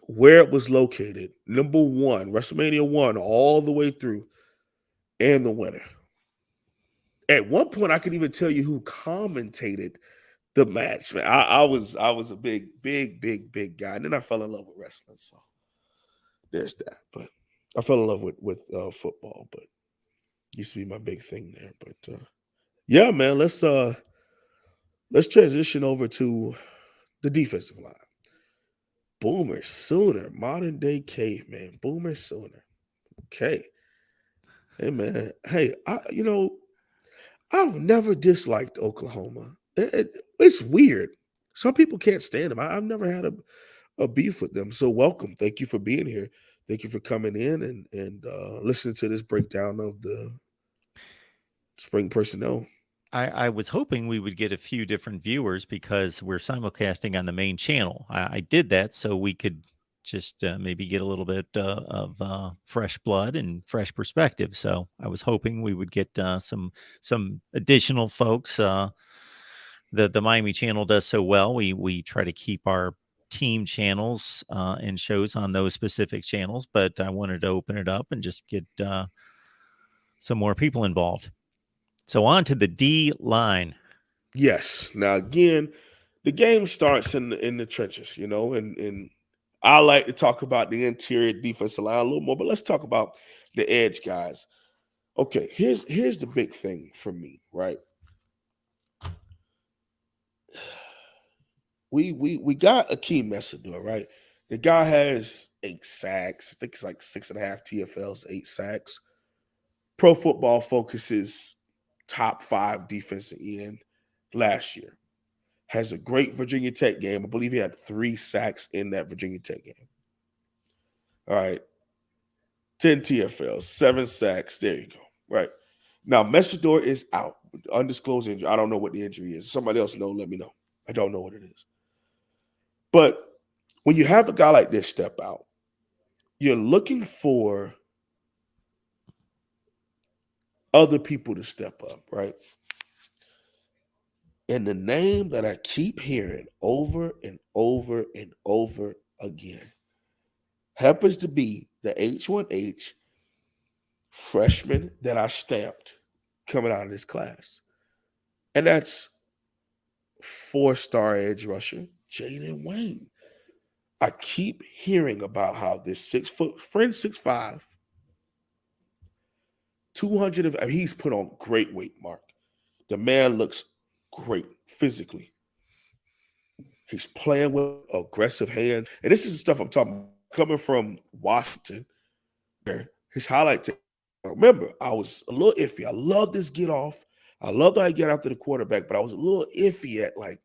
where it was located, number one, WrestleMania one, all the way through, and the winner. At one point, I could even tell you who commentated the match. Man, I was a big guy, and then I fell in love with wrestling. So there's that. But I fell in love with football. But Used to be my big thing there. But yeah, man, let's transition over to the defensive line. Boomer Sooner, modern day caveman. Boomer Sooner. Okay. Hey man. Hey, I've never disliked Oklahoma. It's weird. Some people can't stand them. I've never had a beef with them. So welcome. Thank you for being here. Thank you for coming in and listening to this breakdown of the spring personnel. I was hoping we would get a few different viewers because we're simulcasting on the main channel. I did that so we could just maybe get a little bit of fresh blood and fresh perspective. So I was hoping we would get some additional folks. The Miami channel does so well. We try to keep our team channels and shows on those specific channels, but I wanted to open it up and just get some more people involved. So on to the D line. Yes. Now again, the game starts in the trenches, and I like to talk about the interior defensive line a little more, but let's talk about the edge guys. Okay, here's the big thing for me, right? We got Akeem Messador, right? The guy has 8 sacks. I think it's like 6.5 TFLs, 8 sacks. Pro Football Focus's top 5 defensive end last year. Has a great Virginia Tech game. I believe he had 3 sacks in that Virginia Tech game. All right. 10 TFLs, 7 sacks. There you go. Right. Now, Messador is out. Undisclosed injury. I don't know what the injury is. Somebody else know, let me know. I don't know what it is. But when you have a guy like this step out, you're looking for other people to step up, right? And the name that I keep hearing over and over and over again happens to be the H1H freshman that I stamped coming out of this class. And that's 4-star edge rusher, Jaden Wayne. I keep hearing about how this 6 foot friend, 6'5", 200 of, he's put on great weight, Mark. The man looks great physically. He's playing with aggressive hands. And this is the stuff I'm talking about. Coming from Washington, where his highlight tape. Remember, I was a little iffy. I love this get off. I love that I get after the quarterback, but I was a little iffy at like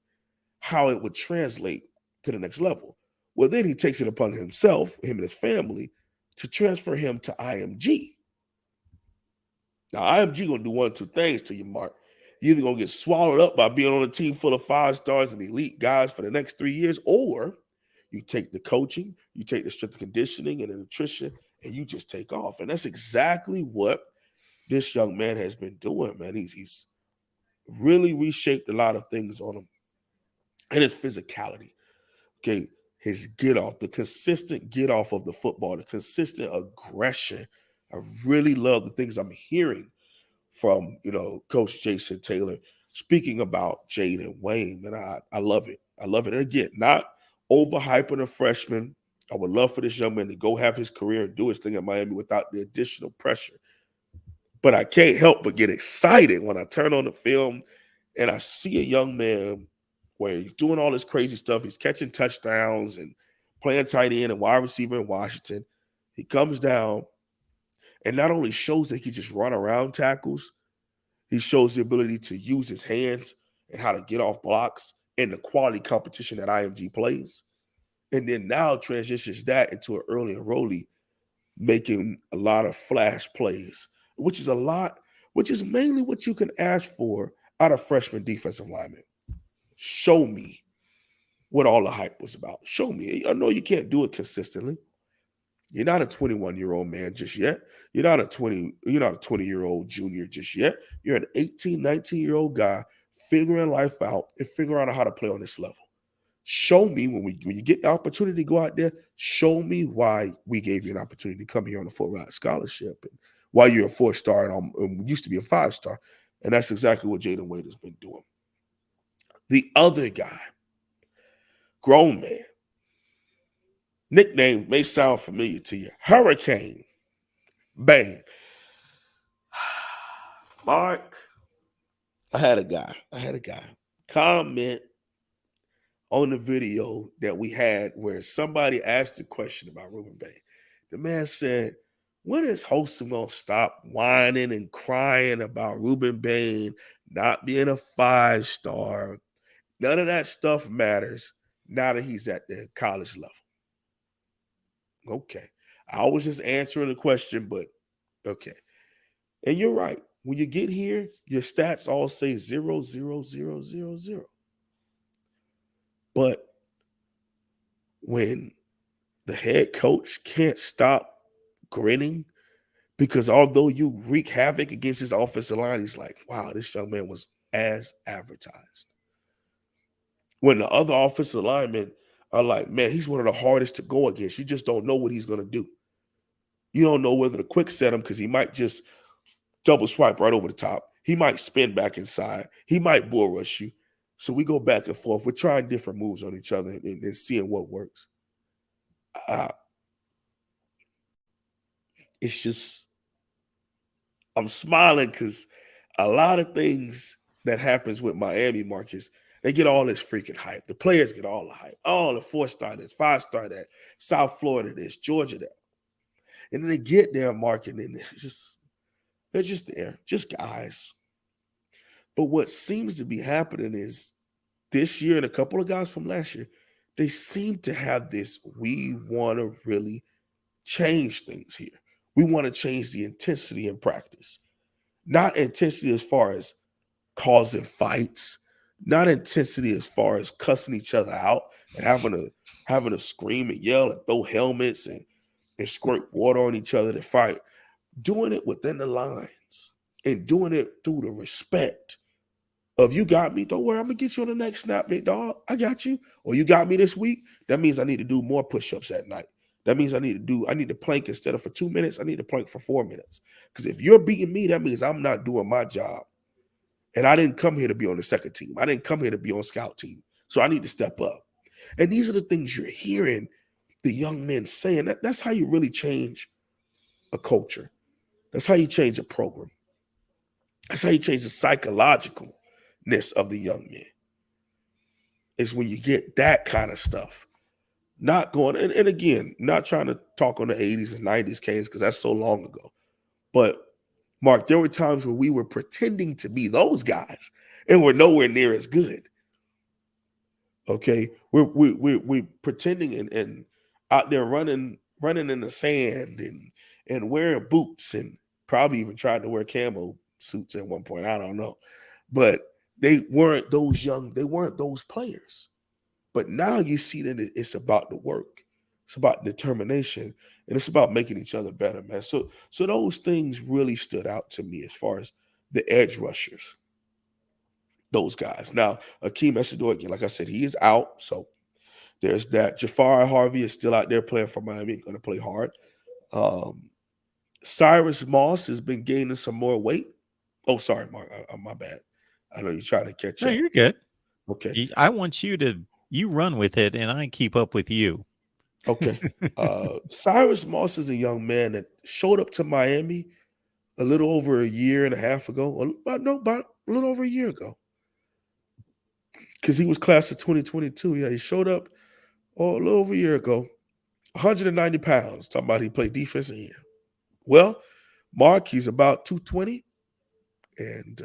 how it would translate to the next level. Well, then he takes it upon himself, him and his family, to transfer him to IMG. Now, IMG gonna do one of two things to you, Mark. You're either gonna get swallowed up by being on a team full of 5 stars and elite guys for the next 3 years, or you take the coaching, you take the strength and conditioning and the nutrition, and you just take off. And that's exactly what this young man has been doing, man. He's really reshaped a lot of things on him and his physicality. Okay, his get off, the consistent get off of the football, the consistent aggression. I really love the things I'm hearing from Coach Jason Taylor speaking about Jaden Wayne, and I love it. I love it. And again, not overhyping a freshman. I would love for this young man to go have his career and do his thing at Miami without the additional pressure. But I can't help but get excited when I turn on the film and I see a young man where he's doing all this crazy stuff. He's catching touchdowns and playing tight end and wide receiver in Washington. He comes down and not only shows that he can just run around tackles, he shows the ability to use his hands and how to get off blocks and the quality competition that IMG plays. And then now transitions that into an early enrollee, making a lot of flash plays, which is mainly what you can ask for out of freshman defensive linemen. Show me what all the hype was about. Show me. I know you can't do it consistently. You're not a 21-year-old man just yet. You're not a 20-year-old junior just yet. You're an 18, 19-year-old guy figuring life out and figuring out how to play on this level. Show me when you get the opportunity to go out there, show me why we gave you an opportunity to come here on a full-ride scholarship and why you're a 4-star and used to be a 5-star. And that's exactly what Jaden Wade has been doing. The other guy, grown man, nickname may sound familiar to you, Hurricane Bang. Mark, I had a guy comment on the video that we had where somebody asked a question about Ruben Bay. The man said, when is Holston gonna stop whining and crying about Ruben Bain not being a 5-star? None of that stuff matters now that he's at the college level. Okay. I was just answering the question, but okay. And you're right. When you get here, your stats all say 0, 0, 0, 0, 0. But when the head coach can't stop grinning because although you wreak havoc against his offensive line, he's like, wow, this young man was as advertised. When the other offensive linemen are like, man, he's one of the hardest to go against. You just don't know what he's going to do. You don't know whether to quick set him because he might just double swipe right over the top. He might spin back inside. He might bull rush you. So we go back and forth. We're trying different moves on each other and seeing what works. Uh, it's just I'm smiling because a lot of things that happens with Miami, Marcus, they get all this freaking hype. The players get all the hype. Oh, the 4-star this, 5-star that, South Florida this, Georgia that. And then they get there, Mark, and then they're just there, just guys. But what seems to be happening is this year and a couple of guys from last year, they seem to have this, we want to really change things here. We want to change the intensity in practice. Not intensity as far as causing fights, not intensity as far as cussing each other out and having to scream and yell and throw helmets and squirt water on each other to fight. Doing it within the lines and doing it through the respect of you got me. Don't worry, I'm gonna get you on the next snap, big dog. I got you. Or you got me this week. That means I need to do more push-ups at night. That means I need to plank instead of for 2 minutes, I need to plank for 4 minutes. Because if you're beating me, that means I'm not doing my job. And I didn't come here to be on the second team. I didn't come here to be on scout team. So I need to step up. And these are the things you're hearing the young men saying. That's how you really change a culture. That's how you change a program. That's how you change the psychologicalness of the young men. Is when you get that kind of stuff. Not going, and again, not trying to talk on the 80s and 90s Canes because that's so long ago. But Mark, there were times where we were pretending to be those guys and we're nowhere near as good. Okay, we're pretending and out there running in the sand and wearing boots and probably even tried to wear camo suits at one point. I don't know, but they weren't those young. They weren't those players. But now you see that it's about the work, it's about determination, and it's about making each other better, man. So those things really stood out to me as far as the edge rushers, those guys. Now, Akeem Esador, again, like I said, he is out. So there's that. Jafari Harvey is still out there playing for Miami, going to play hard. Um, Cyrus Moss has been gaining some more weight. Oh, sorry, Mark. My bad. I know you're trying to catch No, up. you're good. Okay. I want you run with it and I keep up with you. Okay. Cyrus Moss is a young man that showed up to Miami a little over a year and a half ago. About a little over a year ago. Because he was class of 2022. Yeah, he showed up a little over a year ago. 190 pounds. Talking about he played defense in here. Well, Mark, he's about 220. And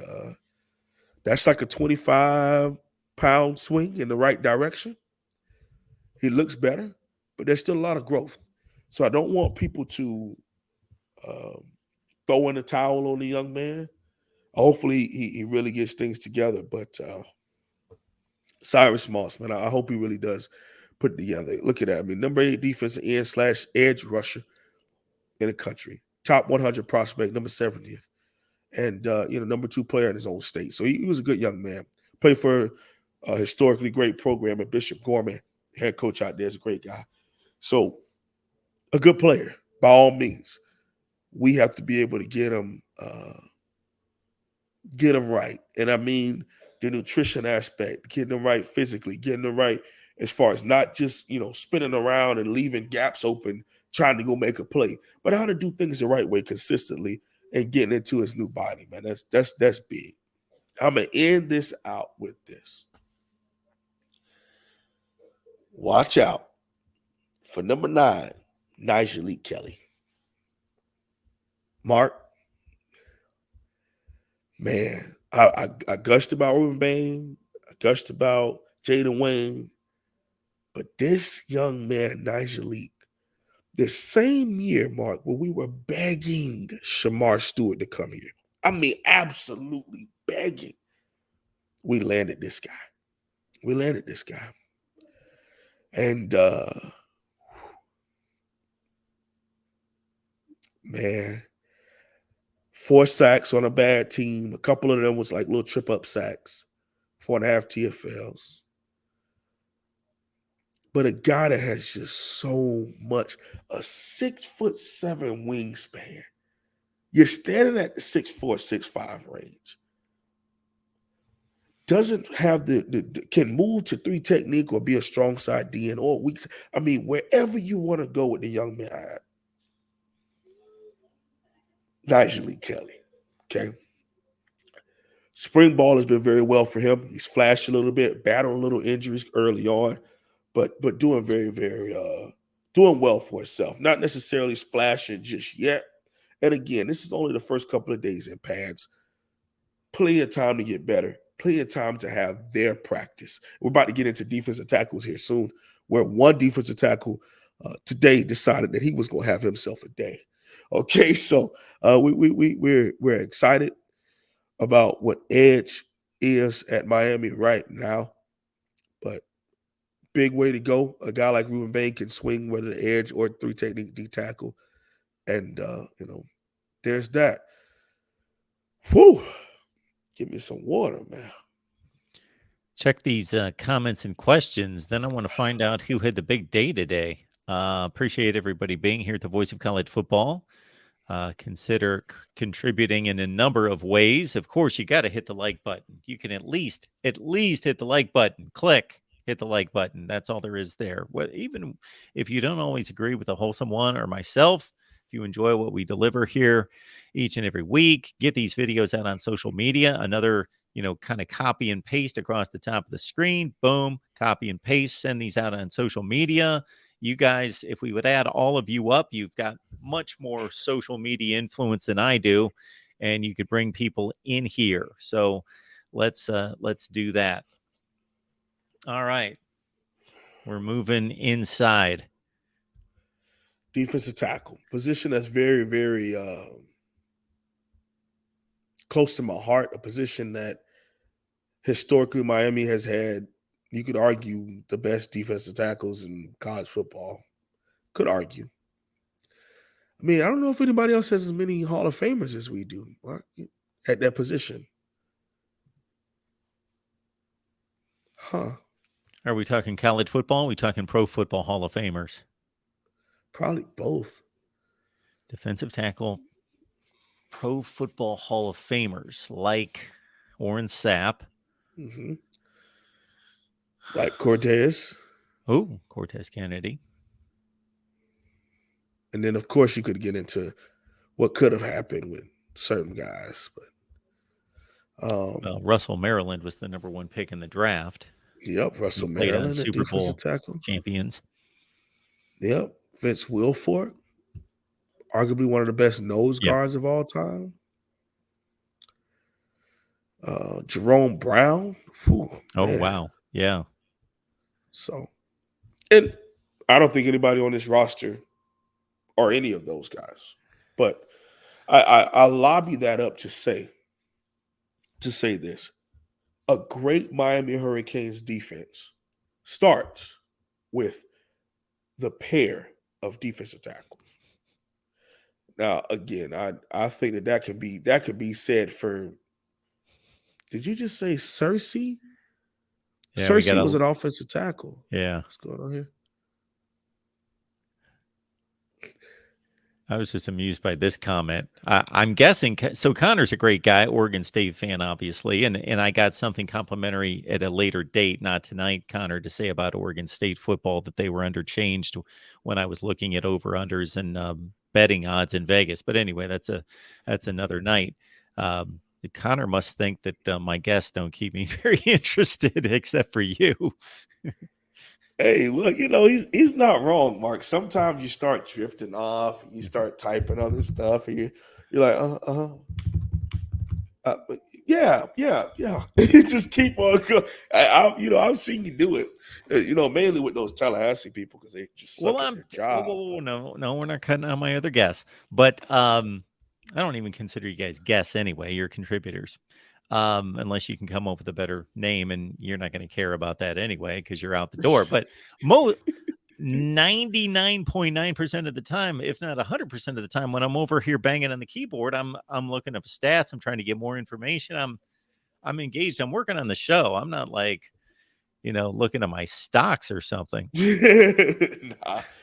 that's like a 25-pound swing in the right direction. He looks better, but there's still a lot of growth. So I don't want people to um, throw in the towel on the young man. Hopefully, he really gets things together. But Cyrus Moss, man, I hope he really does put it together. Look at that. I mean, number 8 defensive end / edge rusher in the country. Top 100 prospect, number 70th. And, number 2 player in his own state. So he was a good young man. Played for a historically great program at Bishop Gorman. Head coach out there is a great guy. So a good player, by all means. We have to be able to get him right. And I mean the nutrition aspect, getting them right physically, getting them right as far as not just, spinning around and leaving gaps open, trying to go make a play, but how to do things the right way consistently and getting into his new body, man. That's big. I'm gonna end this out with this. Watch out for number 9, Nigel Kelly. Mark, man, I gushed about Ruben Bain, I gushed about Jaden Wayne, but this young man, Nigel, the same year, Mark, when we were begging Shamar Stewart to come here, I mean, absolutely begging, we landed this guy. We landed this guy. And man, 4 sacks on a bad team. A couple of them was like little trip up sacks, 4.5 TFLs. But a guy that has just so much, a 6'7" wingspan. You're standing at the 6'4", 6'5" range. Doesn't have the can move to 3 technique or be a strong side DN or weak. I mean, wherever you want to go with the young man, Nigel Kelly. Okay. Spring ball has been very well for him. He's flashed a little bit, battled a little injuries early on, but doing very, very doing well for himself. Not necessarily splashing just yet. And again, this is only the first couple of days in pads. Plenty of time to get better. Plenty of time to have their practice. We're about to get into defensive tackles here soon, where one defensive tackle today decided that he was going to have himself a day. Okay, so we're excited about what edge is at Miami right now, but big way to go. A guy like Ruben Bain can swing whether the edge or 3 technique D tackle, and there's that. Whew. Give me some water, man. Check these comments and questions. Then I want to find out who had the big day today. Appreciate everybody being here at the Voice of College Football. Consider contributing in a number of ways. Of course, you got to hit the like button. You can at least hit the like button. Click, hit the like button. That's all there is there. Even if you don't always agree with the Wholesome One or myself, if you enjoy what we deliver here each and every week, get these videos out on social media. Another kind of copy and paste across the top of the screen. Boom, copy and paste. Send these out on social media. You guys, if we would add all of you up, you've got much more social media influence than I do, and you could bring people in here. So let's do that. All right. We're moving inside. Defensive tackle. Position that's very, very close to my heart. A position that historically Miami has had, you could argue, the best defensive tackles in college football. Could argue. I mean, I don't know if anybody else has as many Hall of Famers as we do at that position. Huh. Are we talking college football? Are we talking pro football Hall of Famers? Probably both. Defensive tackle, pro football Hall of Famers like Warren Sapp. Mm-hmm. Like Cortez. Oh, Cortez Kennedy. And then, of course, you could get into what could have happened with certain guys. But well, Russell Maryland was the number 1 pick in the draft. Yep, Russell Maryland, Super Bowl tackle champions. Yep, Vince Wilfork, arguably one of the best nose guards of all time. Jerome Brown. Whew, man. Wow. Yeah. So, and I don't think anybody on this roster are any of those guys. But I lobby that up to say this. A great Miami Hurricanes defense starts with the pair of defensive tackles. Now, again, I think that could be said for. Did you just say Cersei? Yeah, Cersei was an offensive tackle. Yeah. What's going on here? I was just amused by this comment. I'm guessing. So Connor's a great guy, Oregon State fan, obviously. And I got something complimentary at a later date, not tonight, Connor, to say about Oregon State football, that they were underchanged when I was looking at over-unders and betting odds in Vegas. But anyway, that's another night. Connor must think that my guests don't keep me very interested, except for you. Hey, well, he's not wrong, Mark. Sometimes you start drifting off, you start typing other stuff, and you're like, but yeah. You just keep on going. I've seen you do it. Mainly with those Tallahassee people because they just Well, suck at their whoa, job. whoa, whoa, no, we're not cutting out my other guests. But I don't even consider you guys guests anyway. You're contributors, unless you can come up with a better name, and you're not going to care about that anyway because you're out the door. But 99.9% of the time, if not 100% of the time, when I'm over here banging on the keyboard, I'm looking up stats. I'm trying to get more information. I'm engaged. I'm working on the show. I'm not like, looking at my stocks or something.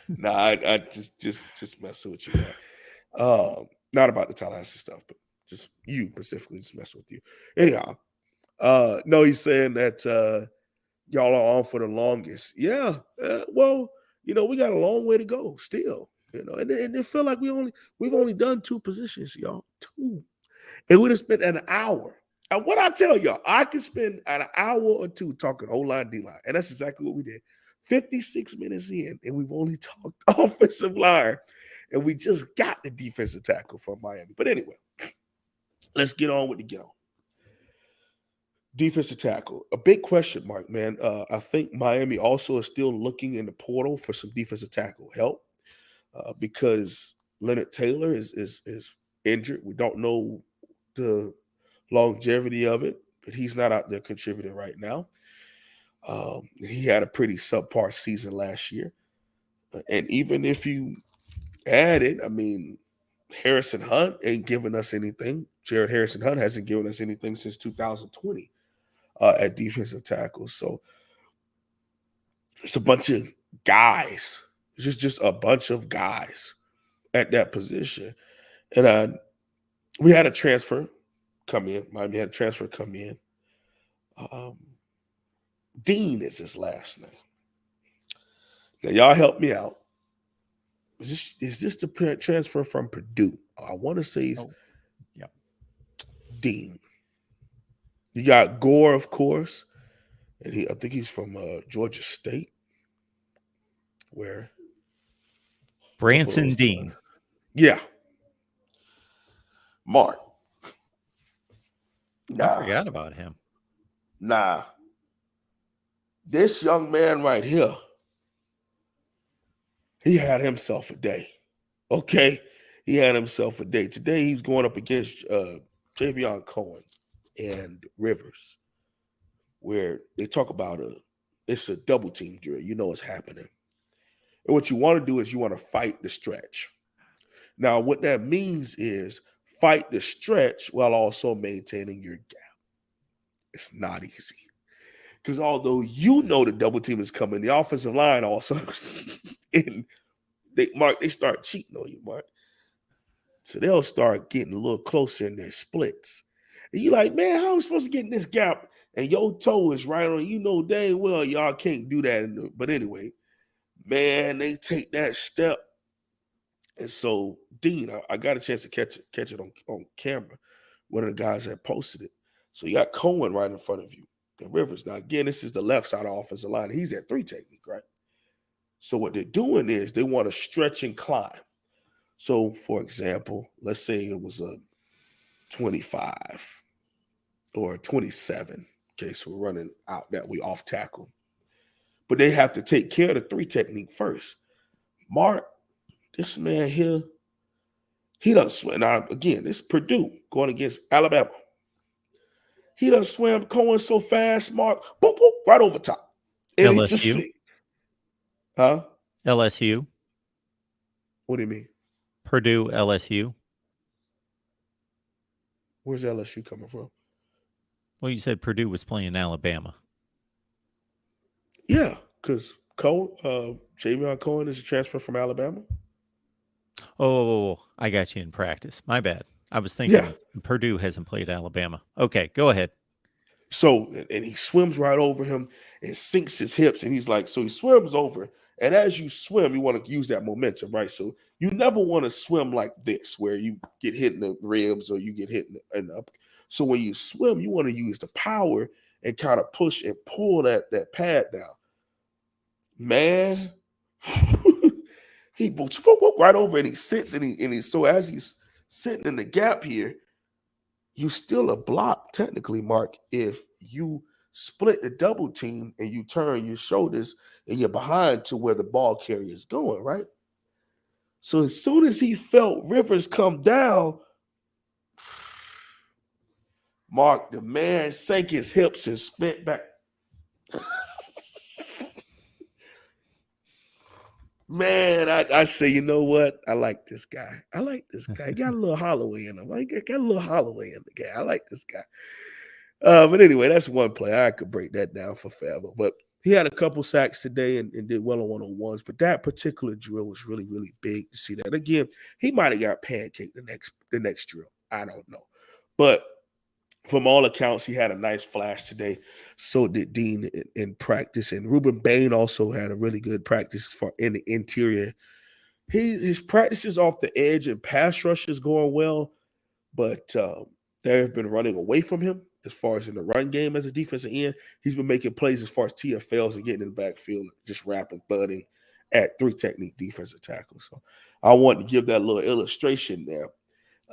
nah, I just messing with you, man. Not about the Tallahassee stuff, but just you specifically, just messing with you. Anyhow, no, he's saying that y'all are on for the longest. Yeah, well, we got a long way to go still. And it feel like we've only done two positions, y'all. Two. And we'd have spent an hour. And what I tell y'all, I could spend an hour or two talking O-line, D-line. And that's exactly what we did. 56 minutes in, and we've only talked offensive line. And we just got the defensive tackle from Miami. But anyway, let's get on with the get on. Defensive tackle, a big question mark, man. I think Miami also is still looking in the portal for some defensive tackle help because Leonard Taylor is injured. We don't know the longevity of it, but he's not out there contributing right now. He had a pretty subpar season last year. And even if you add it, I mean, Harrison Hunt ain't giving us anything. Jared Harrison Hunt hasn't given us anything since 2020 at defensive tackle. So it's a bunch of guys. It's just a bunch of guys at that position. And we had a transfer come in. Miami had a transfer come in. Dean is his last name. Now, y'all help me out. Is this the transfer from Purdue? I want to say yeah. Dean. You got Gore, of course, and I think he's from Georgia State. Where Branson Dean. Yeah. Mark. I forgot about him. Nah. This young man right here, he had himself a day. Okay? He had himself a day. Today he's going up against Javion Cohen and Rivers, where they talk about it's a double team drill. You know what's happening. And what you want to do is you want to fight the stretch. Now, what that means is fight the stretch while also maintaining your gap. It's not easy. Because although the double team is coming, the offensive line also, and they start cheating on you, Mark. So they'll start getting a little closer in their splits. And you're like, man, how am I supposed to get in this gap? And your toe is right on, dang well y'all can't do that. But anyway, man, they take that step. And so, Dean, I got a chance to catch it on camera. One of the guys that posted it. So you got Cohen right in front of you. And Rivers. Now, again, this is the left side of the offensive line. He's at 3 technique, right? So what they're doing is they want to stretch and climb. So, for example, let's say it was a 25 or a 27. Okay, so we're running out that way off tackle. But they have to take care of the 3 technique first. Mark, this man here, he done swim. Now, again, this is Purdue going against Alabama. He done swam Cohen so fast, Mark, boop, boop, right over top. And LSU? he just see. Huh? LSU? What do you mean? Purdue, LSU? Where's LSU coming from? Well, you said Purdue was playing Alabama. Yeah, because Javion Cohen is a transfer from Alabama. Oh, I got you in practice. My bad. I was thinking Purdue hasn't played Alabama. Okay, go ahead. So, and he swims right over him and sinks his hips. And he's like, so he swims over And as you swim, you want to use that momentum, right? So you never want to swim like this, where you get hit in the ribs or you get hit in the up. So when you swim, you want to use the power and kind of push and pull that pad down. Man, he right over and he sits and he so as he's sitting in the gap here, you still a block technically, Mark, if you split the double team and you turn your shoulders and you're behind to where the ball carrier is going, right? So as soon as he felt Rivers come down, Mark, the man sank his hips and spent back. Man, I say, you know what? I like this guy. I like this guy. He got a little Holloway in him. I got a little Holloway in the guy. I like this guy. But anyway, that's one play. I could break that down for forever. But he had a couple sacks today and did well on one-on-ones. But that particular drill was really, really big to see that. Again, he might have got pancaked the next drill. I don't know. But from all accounts, he had a nice flash today. So did Dean in practice. And Ruben Bain also had a really good practice for in the interior. His practices off the edge and pass rush is going well, but they have been running away from him as far as in the run game as a defensive end. He's been making plays as far as TFLs and getting in the backfield, just rapping, thudding at three technique defensive tackles. So I want to give that little illustration there.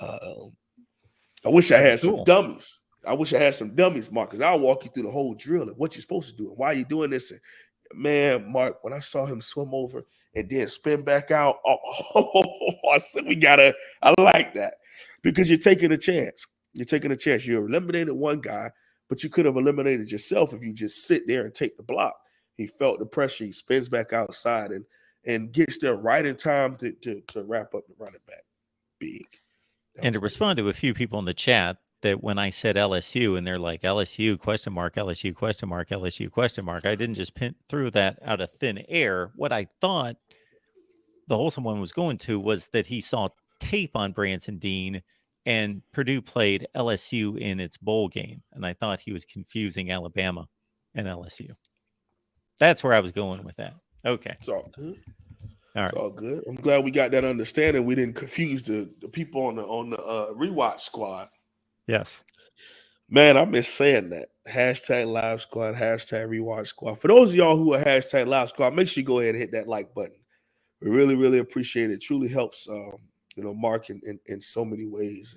I wish I Very had some cool. dummies. I wish I had some dummies, Mark, because I'll walk you through the whole drill and what you're supposed to do and why you're doing this. And man, Mark, when I saw him swim over and then spin back out, I said, I like that because you're taking a chance. You're taking a chance. You eliminated one guy, but you could have eliminated yourself if you just sit there and take the block. He felt the pressure. He spins back outside and gets there right in time to wrap up the running back. Big. And to respond to a few people in the chat that when I said LSU and they're like LSU question mark, LSU question mark, LSU question mark, I didn't just throw that out of thin air. What I thought the wholesome one was going to was that he saw tape on Branson Dean and Purdue played LSU in its bowl game. And I thought he was confusing Alabama and LSU. That's where I was going with that. Okay. It's all good. All right. It's all good. I'm glad we got that understanding. We didn't confuse the people on the rewatch squad. Yes. Man, I miss saying that. Hashtag live squad, hashtag rewatch squad. For those of y'all who are hashtag live squad, make sure you go ahead and hit that like button. We really, really appreciate it. It truly helps Mark in so many ways.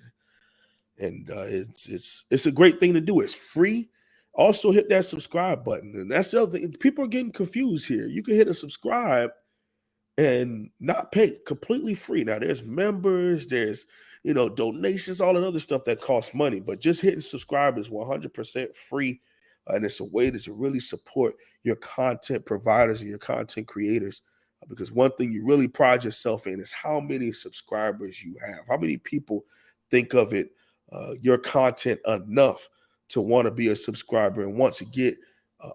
And it's a great thing to do. It's free. Also hit that subscribe button. And that's the other thing. People are getting confused here. You can hit a subscribe and not pay, completely free. Now there's members, there's donations, all that other stuff that costs money, but just hitting subscribe is 100% free, and it's a way to really support your content providers and your content creators. Because one thing you really pride yourself in is how many subscribers you have, how many people think of it, your content enough to want to be a subscriber and want to get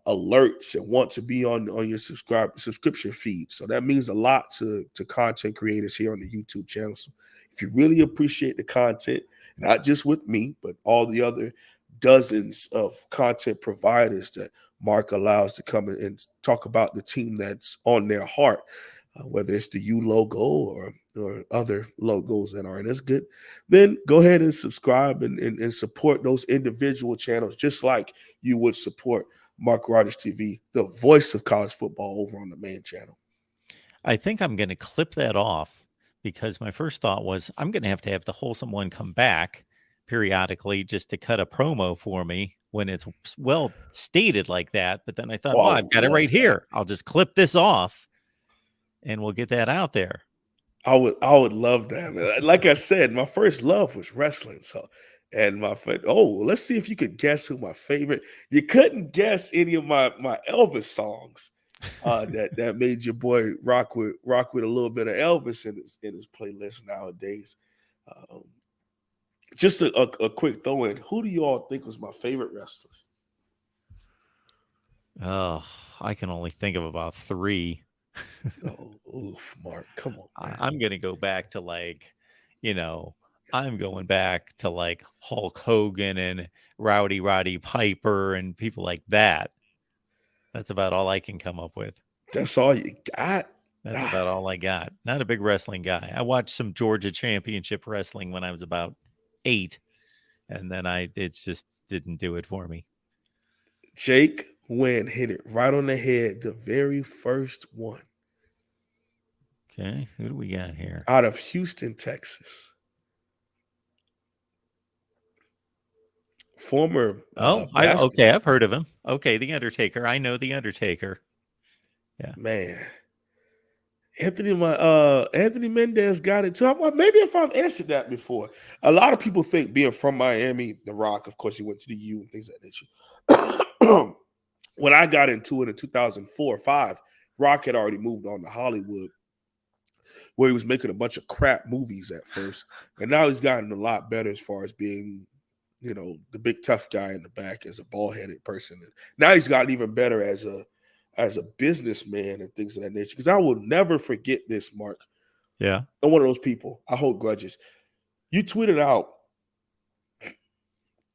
alerts and want to be on your subscription feed. So that means a lot to content creators here on the YouTube channel. So if you really appreciate the content, not just with me, but all the other dozens of content providers that Mark allows to come in and talk about the team that's on their heart, whether it's the U logo or other logos that are in as good, then go ahead and subscribe and support those individual channels, just like you would support Mark Rogers TV, the voice of college football, over on the main channel. I think I'm going to clip that off because my first thought was I'm going to have the wholesome one come back periodically just to cut a promo for me when it's well stated like that. But then I thought, well, I've got it right here. I'll just clip this off and we'll get that out there. I would love that, man. Like I said, my first love was wrestling. So, and let's see if you could guess who my favorite. You couldn't guess any of my Elvis songs. That made your boy rock with a little bit of Elvis in his playlist nowadays. Just a quick throw in. Who do you all think was my favorite wrestler? Oh, I can only think of about 3. Oof, Mark, come on, man. I'm going to go back to I'm going back to Hulk Hogan and Rowdy Roddy Piper and people like that. That's about all I can come up with. That's all you got. That's Ah, about all I got. Not a big wrestling guy. I watched some Georgia Championship wrestling when I was about 8, and then it just didn't do it for me. Jake Wynn hit it right on the head, the very first one Okay, who do we got here? out of Houston, Texas. Former Oh, basketball okay, I've heard of him. Okay, The Undertaker. I know The Undertaker. Yeah. man. Anthony Mendez got it too. Maybe if I've answered that before. A lot of people think being from Miami, The Rock, of course, he went to the U and things of that nature. When I got into it in 2004 or 5, Rock had already moved on to Hollywood, where he was making a bunch of crap movies at first, and now he's gotten a lot better as far as being, the big tough guy in the back as a bald headed person. And now he's gotten even better as a businessman and things of that nature. Because I will never forget this, Mark. Yeah. I'm one of those people. I hold grudges. You tweeted out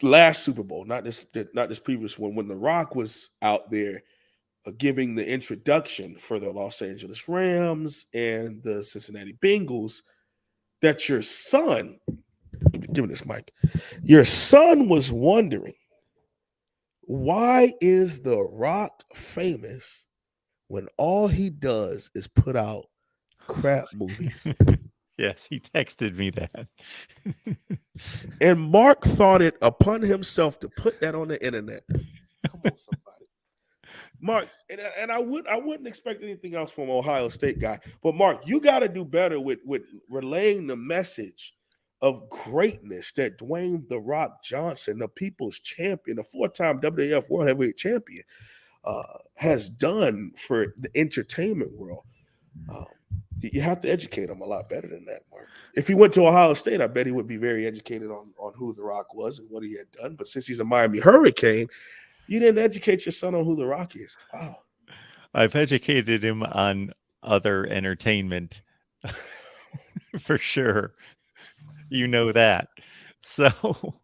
last Super Bowl, not this previous one, when The Rock was out there giving the introduction for the Los Angeles Rams and the Cincinnati Bengals, that your son, give me this mic, your son was wondering, why is The Rock famous when all he does is put out crap movies? Yes, he texted me that. And Mark thought it upon himself to put that on the internet. Come on, somebody. Mark, and I wouldn't expect anything else from Ohio State guy. But Mark, you got to do better with relaying the message of greatness that Dwayne The Rock Johnson, the people's champion, a 4-time WWF World Heavyweight Champion, has done for the entertainment world. You have to educate him a lot better than that, Mark. If he went to Ohio State, I bet he would be very educated on who The Rock was and what he had done. But since he's a Miami Hurricane, you didn't educate your son on who The Rock is. Wow. I've educated him on other entertainment for sure. You know that. So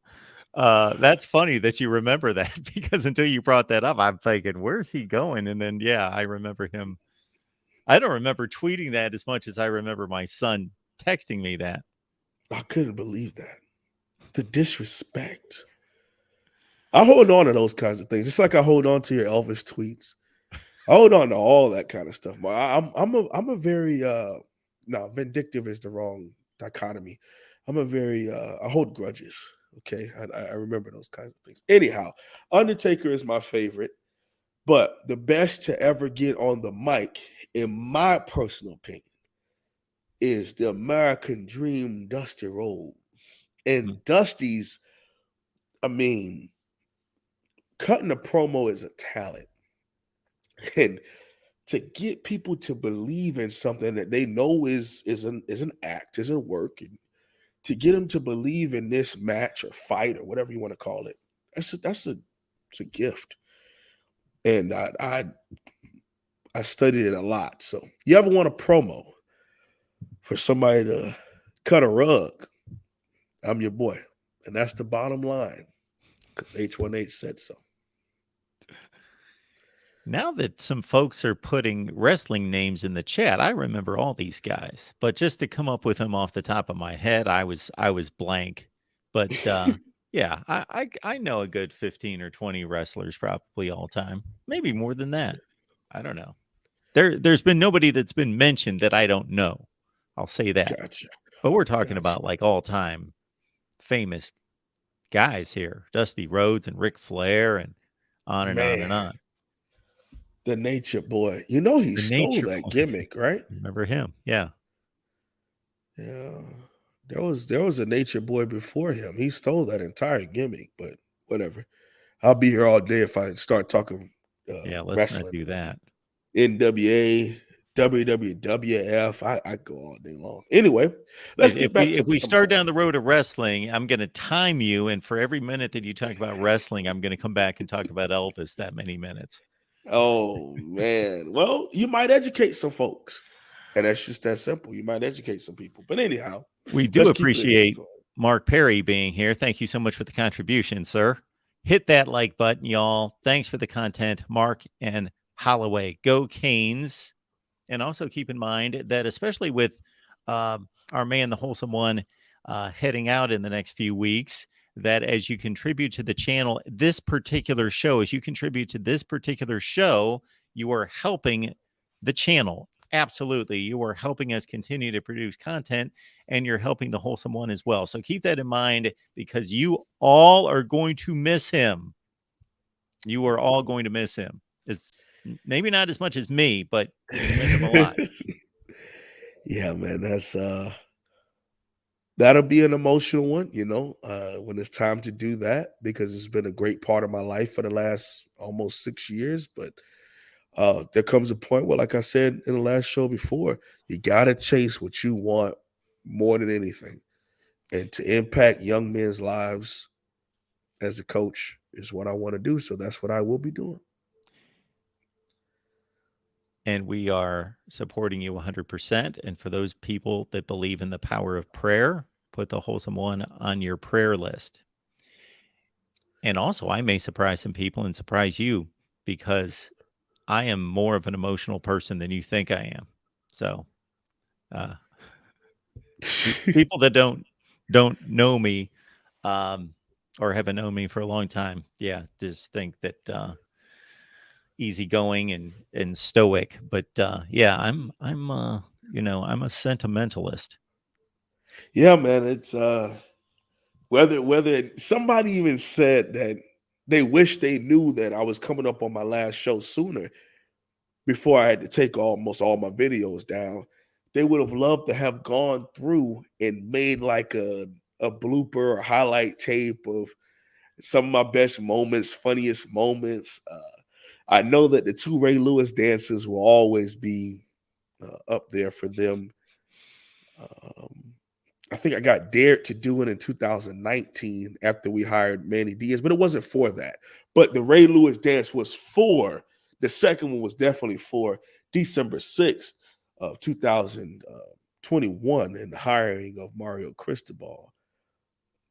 that's funny that you remember that, because until you brought that up, I'm thinking, where's he going? And then, yeah, I remember him. I don't remember tweeting that as much as I remember my son texting me that. I couldn't believe that. The disrespect. I hold on to those kinds of things. Just like I hold on to your Elvis tweets. I hold on to all that kind of stuff. But I'm a very vindictive is the wrong dichotomy. I'm a very I hold grudges. Okay. I remember those kinds of things. Anyhow, Undertaker is my favorite, but the best to ever get on the mic, in my personal opinion, is the American Dream, Dusty Rhodes. And Dusty's, I mean, cutting a promo is a talent. And to get people to believe in something that they know is an act, is a work, and to get them to believe in this match or fight or whatever you want to call it, it's a gift. And I studied it a lot. So you ever want a promo for somebody to cut a rug, I'm your boy. And that's the bottom line, because H1H said so. Now that some folks are putting wrestling names in the chat, I remember all these guys. But just to come up with them off the top of my head, I was blank. But yeah, I know a good 15 or 20 wrestlers probably all time. Maybe more than that. I don't know. There's been nobody that's been mentioned that I don't know. I'll say that. Gotcha. But we're talking Gotcha. about like all-time famous guys here. Dusty Rhodes and Ric Flair and on and on and Man, on. the Nature Boy. You know he The stole Nature that Boy. gimmick, right? Remember him? Yeah. Yeah. There was a Nature Boy before him. He stole that entire gimmick, but whatever. I'll be here all day if I start talking Yeah, let's not wrestling. do that. NWA, WWF. I go all day long. Anyway, let's get back to If we some start down the road of wrestling, I'm going to time you, and for every minute that you talk about wrestling, I'm going to come back and talk about Elvis that many minutes. Oh man. Well, you might educate some folks. And that's just that simple. You might educate some people. But anyhow, We do let's keep it in this appreciate going. Mark Perry being here. Thank you so much for the contribution, sir. Hit that like button, y'all. Thanks for the content, Mark and Holloway. Go Canes. And also keep in mind that, especially with our man, the Wholesome One, heading out in the next few weeks, that as you contribute to the channel, this particular show, as you contribute to this particular show, you are helping the channel. Absolutely. You are helping us continue to produce content, and you're helping the Wholesome One as well. So keep that in mind, because you all are going to miss him. You are all going to miss him. It's maybe not as much as me, but you're going to miss him a lot. Yeah, man, that'll be an emotional one, when it's time to do that, because it's been a great part of my life for the last almost 6 years. But there comes a point where, like I said in the last show before, you gotta chase what you want more than anything. And to impact young men's lives as a coach is what I want to do. So that's what I will be doing. And we are supporting you 100%. And for those people that believe in the power of prayer, put the Wholesome One on your prayer list. And also, I may surprise some people and surprise you, because I am more of an emotional person than you think I am. So, uh, people that don't know me, or haven't known me for a long time, yeah, just think that easygoing and stoic. But yeah, I'm a sentimentalist. Yeah, man. It's whether somebody even said that they wish they knew that I was coming up on my last show sooner, before I had to take almost all my videos down. They would have loved to have gone through and made like a blooper or highlight tape of some of my best moments, funniest moments. I know that the two Ray Lewis dances will always be up there for them. Um, I think I got dared to do it in 2019 after we hired Manny Diaz, but it wasn't for that. But the Ray Lewis dance was for, the second one was definitely for December 6th of 2021, and the hiring of Mario Cristobal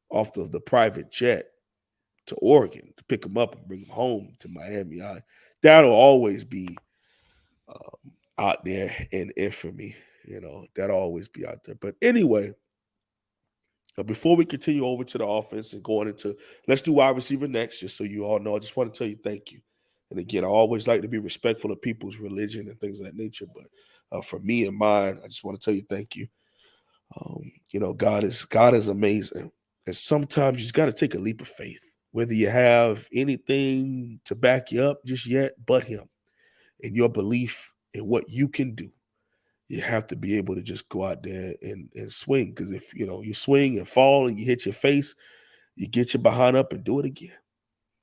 off the private jet to Oregon to pick him up and bring him home to Miami. That'll always be out there in infamy. That'll always be out there. But anyway, before we continue over to the offense and going into, let's do wide receiver next, just so you all know. I just want to tell you thank you. And again, I always like to be respectful of people's religion and things of that nature. But for me and mine, I just want to tell you thank you. God is amazing, and sometimes you just got to take a leap of faith, whether you have anything to back you up just yet, but Him and your belief in what you can do. You have to be able to just go out there and swing. Because if you swing and fall and you hit your face, you get your behind up and do it again.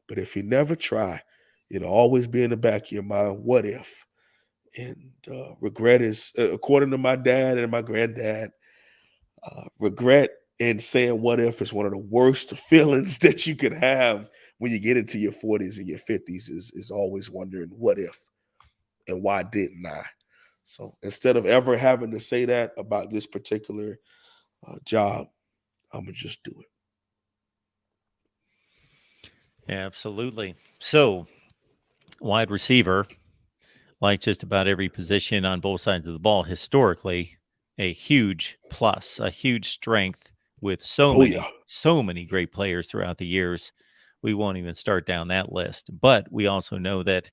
But if you never try, it'll always be in the back of your mind, what if? And regret is, according to my dad and my granddad, regret and saying what if is one of the worst feelings that you could have when you get into your 40s and your 50s, is always wondering what if and why didn't I? So instead of ever having to say that about this particular job, I'm gonna just do it. Absolutely. So, wide receiver, like just about every position on both sides of the ball, historically, a huge plus, a huge strength, with Oh yeah. so many great players throughout the years. We won't even start down that list. But we also know that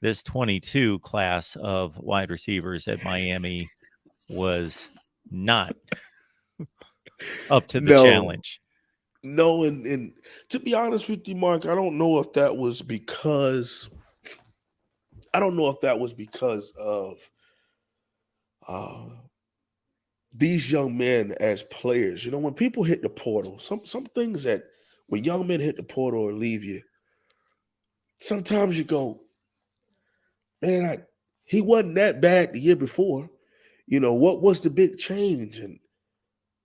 this 22 class of wide receivers at Miami was not up to the No, challenge. no, and to be honest with you, Mark, I don't know if that was because of uh, these young men as players. When people hit the portal, some things that when young men hit the portal or leave you, sometimes you go, man, he wasn't that bad the year before. What was the big change? And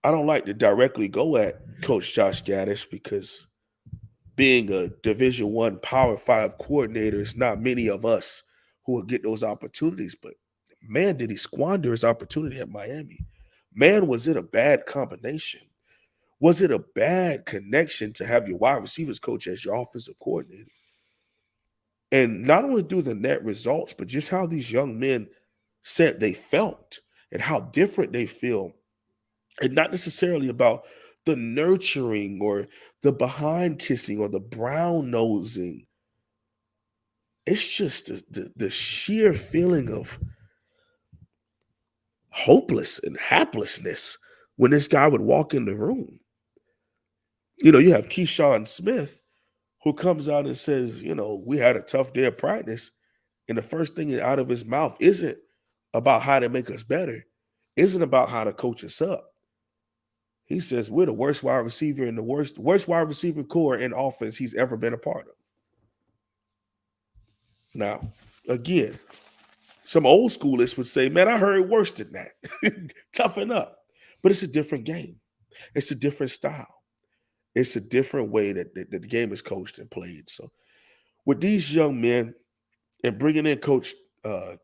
I don't like to directly go at Coach Josh Gaddis, because being a Division I Power Five coordinator, it's not many of us who will get those opportunities. But man, did he squander his opportunity at Miami? Man, was it a bad combination? Was it a bad connection to have your wide receivers coach as your offensive coordinator? And not only through the net results, but just how these young men said they felt and how different they feel. And not necessarily about the nurturing or the behind kissing or the brown nosing. It's just the sheer feeling of hopeless and haplessness when this guy would walk in the room. You have Keyshawn Smith who comes out and says, we had a tough day of practice. And the first thing out of his mouth isn't about how to make us better, isn't about how to coach us up. He says we're the worst wide receiver and the worst wide receiver core in offense he's ever been a part of. Now, again, some old schoolers would say, man, I heard worse than that. Toughen up. But it's a different game. It's a different style. It's a different way that the game is coached and played. So with these young men and bringing in Coach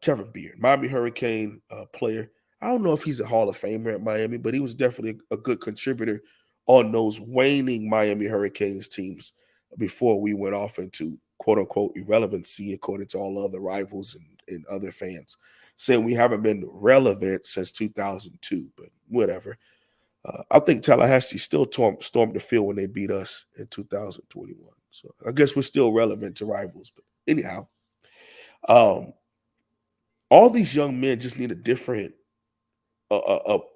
Kevin Beard, Miami Hurricane player, I don't know if he's a Hall of Famer at Miami, but he was definitely a good contributor on those waning Miami Hurricanes teams before we went off into quote-unquote irrelevancy according to all other rivals and other fans, saying we haven't been relevant since 2002, but whatever. I think Tallahassee still stormed the field when they beat us in 2021. So I guess we're still relevant to rivals. But anyhow, all these young men just need a different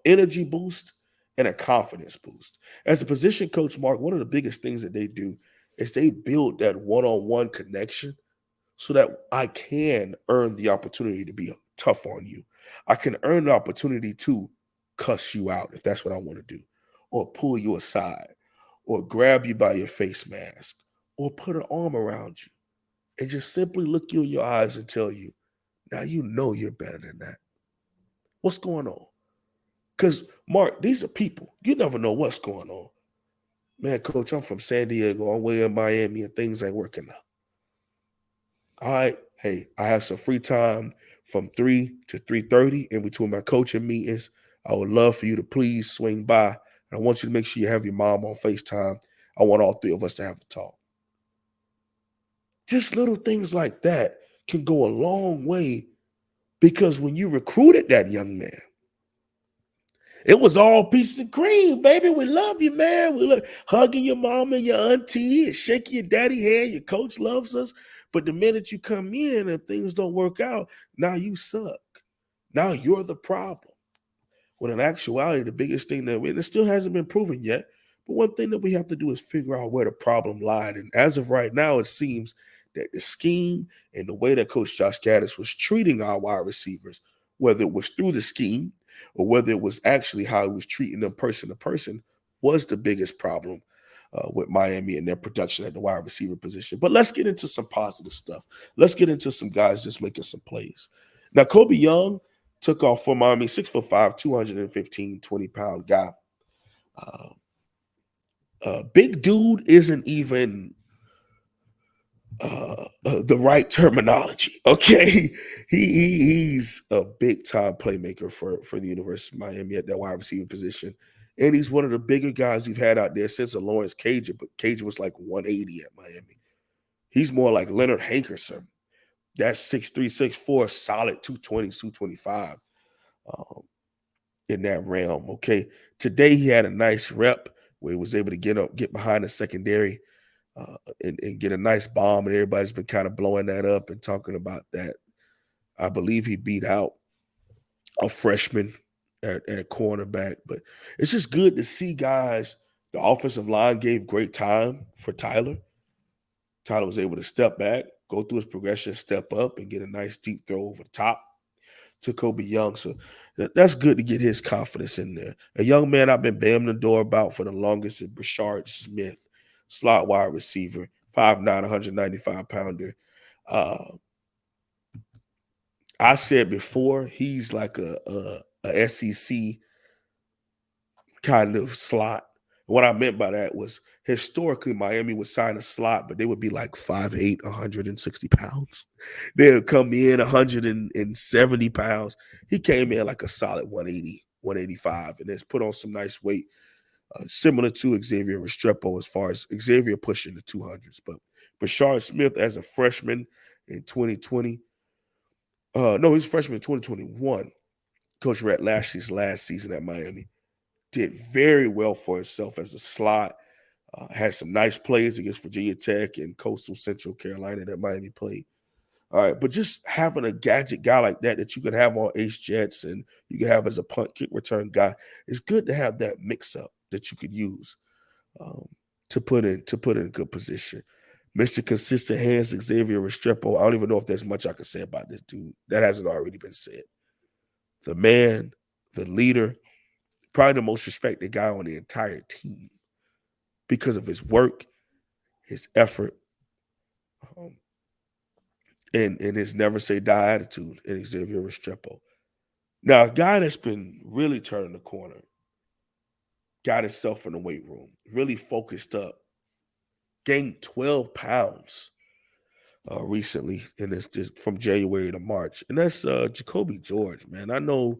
energy boost and a confidence boost. As a position coach, Mark, one of the biggest things that they do is they build that one-on-one connection so that I can earn the opportunity to be tough on you. I can earn the opportunity to cuss you out if that's what I want to do, or pull you aside, or grab you by your face mask, or put an arm around you and just simply look you in your eyes and tell you, now you know you're better than that. What's going on? Because, Mark, these are people. You never know what's going on. Man, coach, I'm from San Diego. I'm way in Miami and things ain't working out. All right. Hey, I have some free time from 3 to 3:30 in between my coaching meetings. I would love for you to please swing by. And I want you to make sure you have your mom on FaceTime. I want all three of us to have a talk. Just little things like that can go a long way because when you recruited that young man, it was all peaches and cream, baby. We love you, man. We love hugging your mom and your auntie and shaking your daddy hand. Your coach loves us. But the minute you come in and things don't work out, now you suck. Now you're the problem. When in actuality, the biggest thing that it still hasn't been proven yet, but one thing that we have to do is figure out where the problem lied. And as of right now, it seems that the scheme and the way that Coach Josh Gaddis was treating our wide receivers, whether it was through the scheme or whether it was actually how he was treating them person to person, was the biggest problem with Miami and their production at the wide receiver position. But let's get into some positive stuff. Let's get into some guys just making some plays. Now, Kobe Young took off for Miami, 6'5", 215, 20-pound guy. Big dude isn't even the right terminology. Okay, he's a big time playmaker for the University of Miami at that wide receiver position, and he's one of the bigger guys we've had out there since Lawrence Cager. But Cager was like 180 at Miami. He's more like Leonard Hankerson. That's 6'3", 6'4", solid 220, 225 in that realm. Okay, today he had a nice rep where he was able to get behind the secondary. And get a nice bomb, and everybody's been kind of blowing that up and talking about that. I believe he beat out a freshman at cornerback, but it's just good to see guys. The offensive line gave great time for Tyler. Tyler was able to step back, go through his progression, step up, and get a nice deep throw over the top to Kobe Young. So that's good to get his confidence in there. A young man I've been banging the door about for the longest is Brashard Smith, slot wide receiver, 5'9", 195-pounder. I said before, he's like a SEC kind of slot. What I meant by that was historically Miami would sign a slot, but they would be like 5'8", 160 pounds. They would come in 170 pounds. He came in like a solid 180, 185, and has put on some nice weight, similar to Xavier Restrepo as far as Xavier pushing the 200s. But Rashard Smith as a freshman in 2020. No, he's a freshman in 2021. Coach Red Lashley's last season at Miami did very well for himself as a slot. Had some nice plays against Virginia Tech and Coastal Central Carolina that Miami played. All right, but just having a gadget guy like that you can have on Ace Jets and you can have as a punt kick return guy, it's good to have that mix up that you could use um, to put in a good position. Mr. Consistent Hands, Xavier Restrepo. I don't even know if there's much I can say about this dude. That hasn't already been said. The man, the leader, probably the most respected guy on the entire team because of his work, his effort, um, and his never say die attitude in Xavier Restrepo. Now, a guy that's been really turning the corner, got himself in the weight room, really focused up, gained 12 pounds recently, and it's just from January to March. And that's Jacoby George, man. I know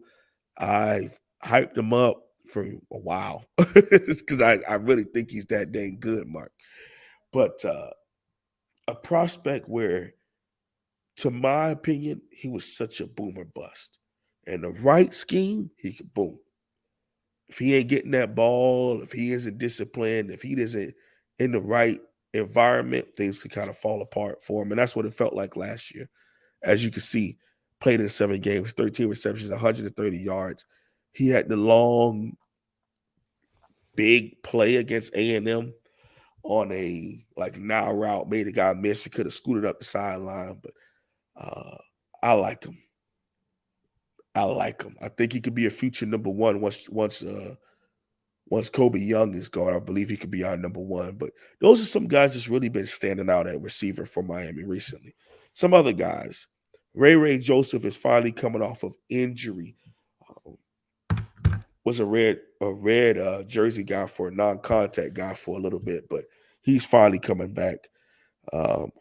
I've hyped him up for a while because I really think he's that dang good, Mark. But a prospect where, to my opinion, he was such a boomer bust. And the right scheme, he could boom. If he ain't getting that ball, if he isn't disciplined, if he isn't in the right environment, things could kind of fall apart for him. And that's what it felt like last year. As you can see, played in 7 games, 13 receptions, 130 yards. He had the long, big play against A&M on a like now route, made a guy miss. He could have scooted up the sideline, but uh, I like him. I like him. I think he could be a future number one once Kobe Young is gone. I believe he could be our number one. But those are some guys that's really been standing out at receiver for Miami recently. Some other guys. Ray Joseph is finally coming off of injury. Um, was a red jersey guy for a non-contact guy for a little bit, but he's finally coming back.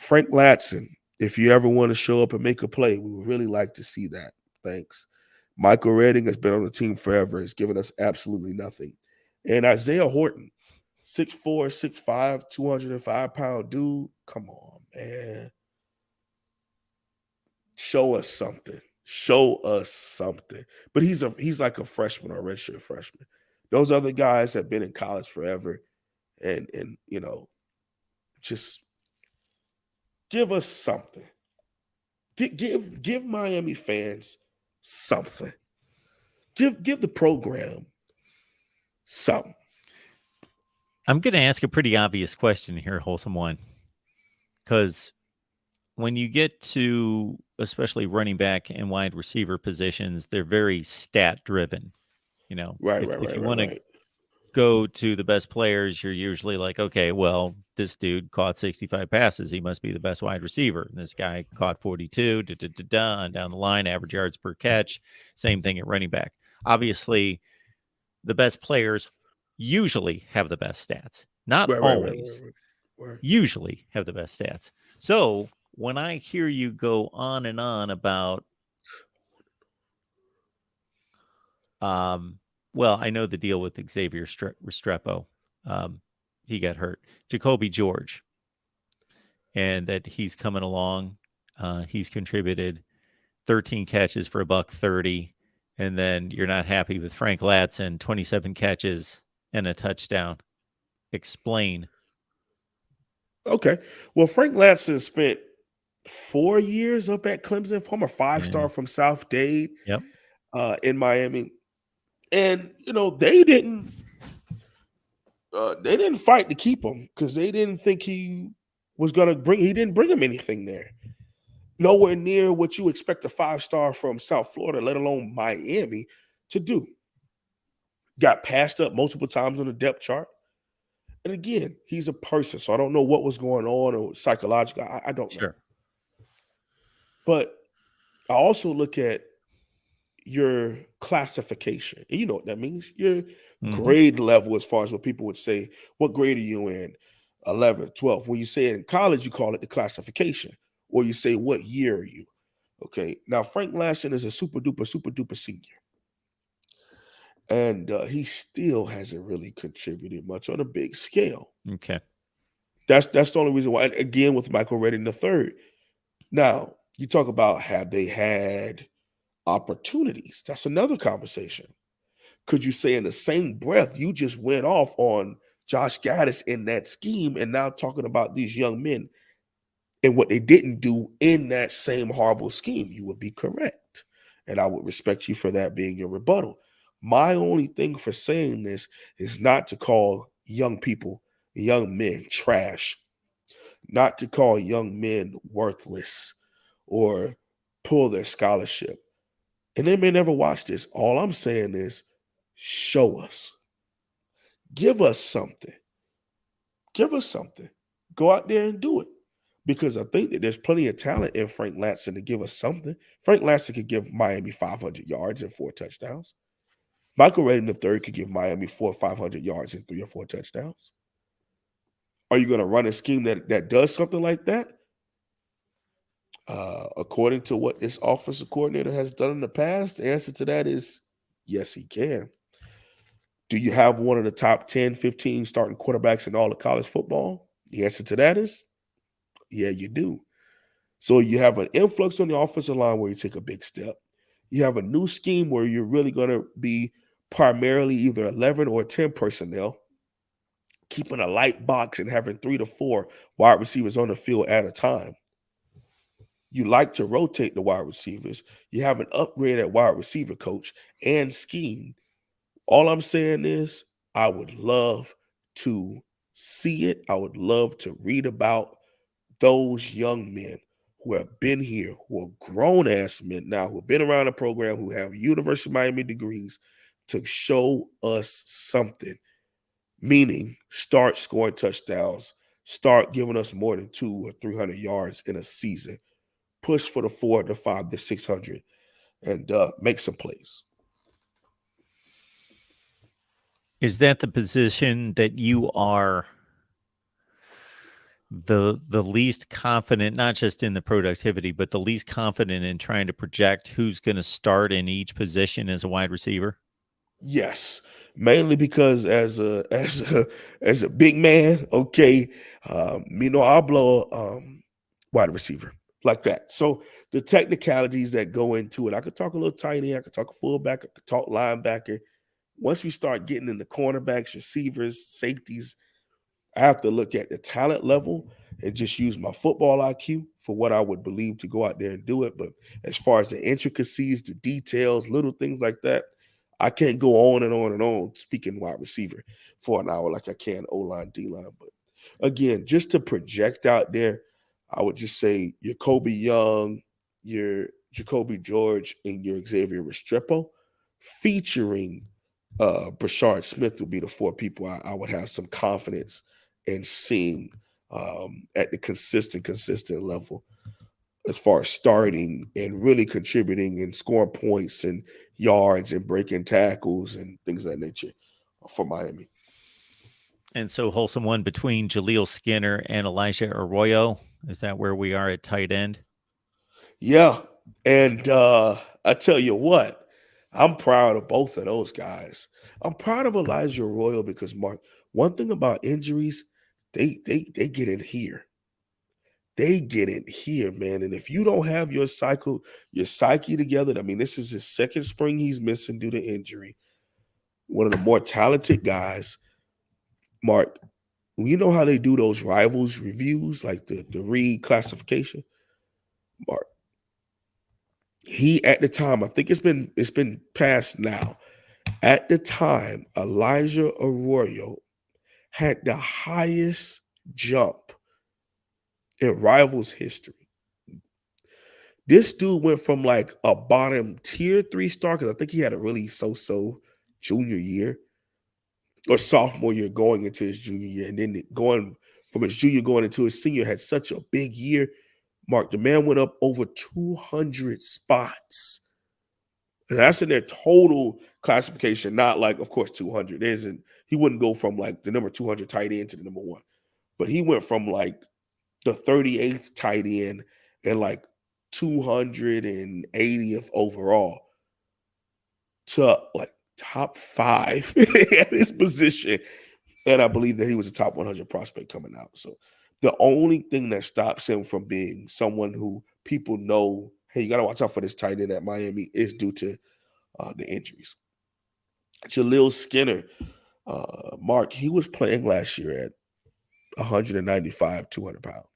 Frank Latson, if you ever want to show up and make a play, we would really like to see that. Thanks. Michael Redding has been on the team forever. Has given us absolutely nothing. And Isaiah Horton, 6'4", 6'5", 205-pound dude. Come on, man. Show us something. Show us something. But he's like a freshman or a redshirt freshman. Those other guys have been in college forever, and just give us something. Give Miami fans something. Give the program something. I'm going to ask a pretty obvious question here, Wholesome One, because when you get to especially running back and wide receiver positions, they're very stat driven. Right, right, If right, you right, want to right. go to the best players, you're usually like, okay, well, this dude caught 65 passes. He must be the best wide receiver. And this guy caught 42, and down the line, average yards per catch. Same thing at running back. Obviously, the best players usually have the best stats. Not Right, right, right, right, always, right. Right. usually have the best stats. So when I hear you go on and on about, well, I know the deal with Xavier Restrepo. He got hurt. Jacoby George, and that he's coming along. He's contributed 13 catches for $130, and then you're not happy with Frank Latson, 27 catches and a touchdown. Explain. Okay. Well, Frank Latson spent 4 years up at Clemson, former Yeah. five-star from South Dade Yep. in Miami. And they didn't fight to keep him because they didn't think he didn't bring him anything there. Nowhere near what you expect a five-star from South Florida, let alone Miami, to do. Got passed up multiple times on the depth chart. And again, he's a person, so I don't know what was going on or psychological. I don't know. Sure. But I also look at your classification. And you know what that means. Your Hmm. grade level, as far as what people would say, what grade are you in? 11th, 12th. When you say it in college, you call it the classification. Or you say, what year are you? Okay. Now, Frank Lashin is a super duper senior. And he still hasn't really contributed much on a big scale. Okay. That's the only reason why. And again, with Michael Redding the third. Now, you talk about have they had opportunities? That's another conversation. Could you say in the same breath you just went off on Josh Gaddis in that scheme and now talking about these young men and what they didn't do in that same horrible scheme? You would be correct. And I would respect you for that being your rebuttal. My only thing for saying this is not to call young people, young men trash, not to call young men worthless or pull their scholarship. And they may never watch this. All I'm saying is show us. Give us something. Give us something. Go out there and do it. Because I think that there's plenty of talent in Frank Latson to give us something. Frank Latson could give Miami 500 yards and 4 touchdowns. Michael Redding III could give Miami 500 yards and 3 or 4 touchdowns. Are you going to run a scheme that does something like that? According to what this offensive coordinator has done in the past, the answer to that is yes, he can. Do you have one of the top 10, 15 starting quarterbacks in all of college football? The answer to that is yeah, you do. So you have an influx on the offensive line where you take a big step. You have a new scheme where you're really going to be primarily either 11 or 10 personnel, keeping a light box and having 3 to 4 wide receivers on the field at a time. You like to rotate the wide receivers. You have an upgrade at wide receiver coach and scheme. All I'm saying is I would love to see it. I would love to read about those young men who have been here, who are grown ass men now, who have been around the program, who have University of Miami degrees, to show us something. Meaning, start scoring touchdowns, start giving us more than 200 or 300 yards in a season, push for the 400 to 500 to 600, and make some plays. Is that the position that you are the least confident, not just in the productivity, but the least confident in trying to project who's going to start in each position as a wide receiver? Yes, mainly because as a big man, okay, I'll blow wide receiver like that. So the technicalities that go into it, I could talk a little tight end, I could talk a fullback, I could talk linebacker. Once we start getting in the cornerbacks, receivers, safeties, I have to look at the talent level and just use my football IQ for what I would believe to go out there and do it. But as far as the intricacies, the details, little things like that, I can't go on and on and on speaking wide receiver for an hour like I can O line, D line. But again, just to project out there, I would just say your Kobe Young, your Jacoby George, and your Xavier Restrepo featuring Brashard Smith would be the 4 people I would have some confidence in seeing at the consistent level as far as starting and really contributing and scoring points and yards and breaking tackles and things of that nature for Miami. And so wholesome one between Jaleel Skinner and Elijah Arroyo. Is that where we are at tight end? Yeah. And I tell you what, I'm proud of both of those guys. I'm proud of Elijah Royal because Mark, one thing about injuries, they get in here. They get in here, man. And if you don't have your psyche together, I mean, this is his second spring he's missing due to injury. One of the more talented guys, Mark. You know how they do those rivals reviews, like the reclassification, Mark. He at the time, I think it's been passed now. At the time, Elijah Arroyo had the highest jump in rivals history. This dude went from like a bottom tier 3 star because I think he had a really so junior year or sophomore year going into his junior year, and then going from his junior going into his senior had such a big year. Mark, the man went up over 200 spots. And that's in their total classification, not like, of course, 200. There isn't, he wouldn't go from like the number 200 tight end to the number 1, but he went from like the 38th tight end and like 280th overall to like top 5 at his position And I believe that he was a top 100 prospect coming out. So the only thing that stops him from being someone who people know, hey, you got to watch out for this tight end at Miami, is due to the injuries. Jaleel Skinner, Mark, he was playing last year at 195, 200 pounds.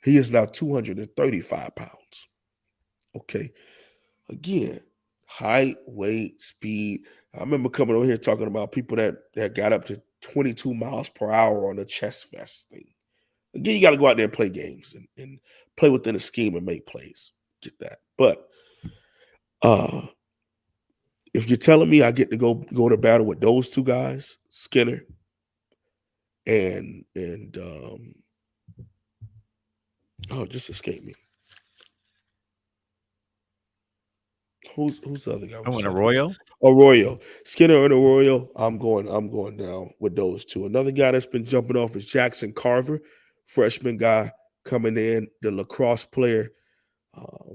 He is now 235 pounds. Okay. Again, height, weight, speed. I remember coming over here talking about people that got up to 22 miles per hour on a chest vest thing. Again, you got to go out there and play games and play within a scheme and make plays. Just that. But if you're telling me I get to go to battle with those two guys, Skinner and just escaped me. Who's the other guy we Oh, and said? Arroyo. Arroyo. Skinner and Arroyo. I'm going down with those two. Another guy that's been jumping off is Jackson Carver, freshman guy coming in, the lacrosse player. Um,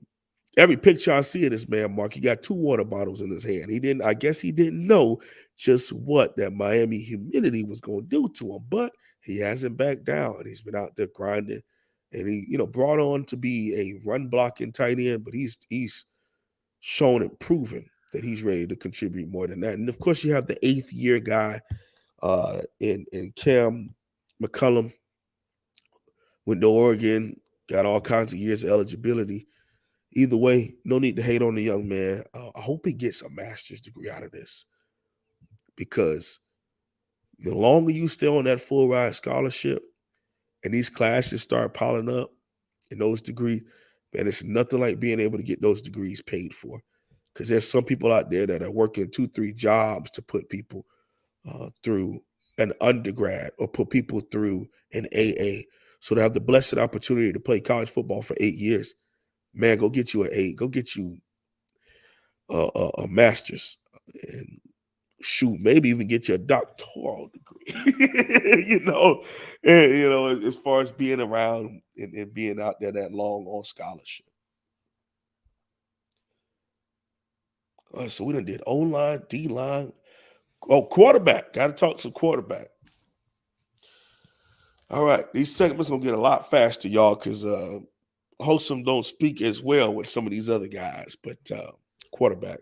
every picture I see of this man, Mark, he got two water bottles in his hand. I guess he didn't know just what that Miami humidity was going to do to him, but he hasn't backed down. And he's been out there grinding, and he, brought on to be a run blocking tight end, but he's shown and proven that he's ready to contribute more than that. And of course, you have the 8th-year guy in Cam McCullum, went to Oregon, got all kinds of years of eligibility. Either way, no need to hate on the young man. I hope he gets a master's degree out of this, because the longer you stay on that full ride scholarship and these classes start piling up and those degrees, man, it's nothing like being able to get those degrees paid for. Because there's some people out there that are working 2-3 jobs to put people through an undergrad or put people through an AA. So to have the blessed opportunity to play college football for 8 years, man, go get you an 8. Go get you a master's, and shoot, maybe even get you a doctoral degree. As far as being around and being out there that long on scholarship. So we done did O-line, D-line. Oh, quarterback. Got to talk some quarterback. All right. These segments going to get a lot faster, y'all, because Wholesome don't speak as well with some of these other guys. But quarterback,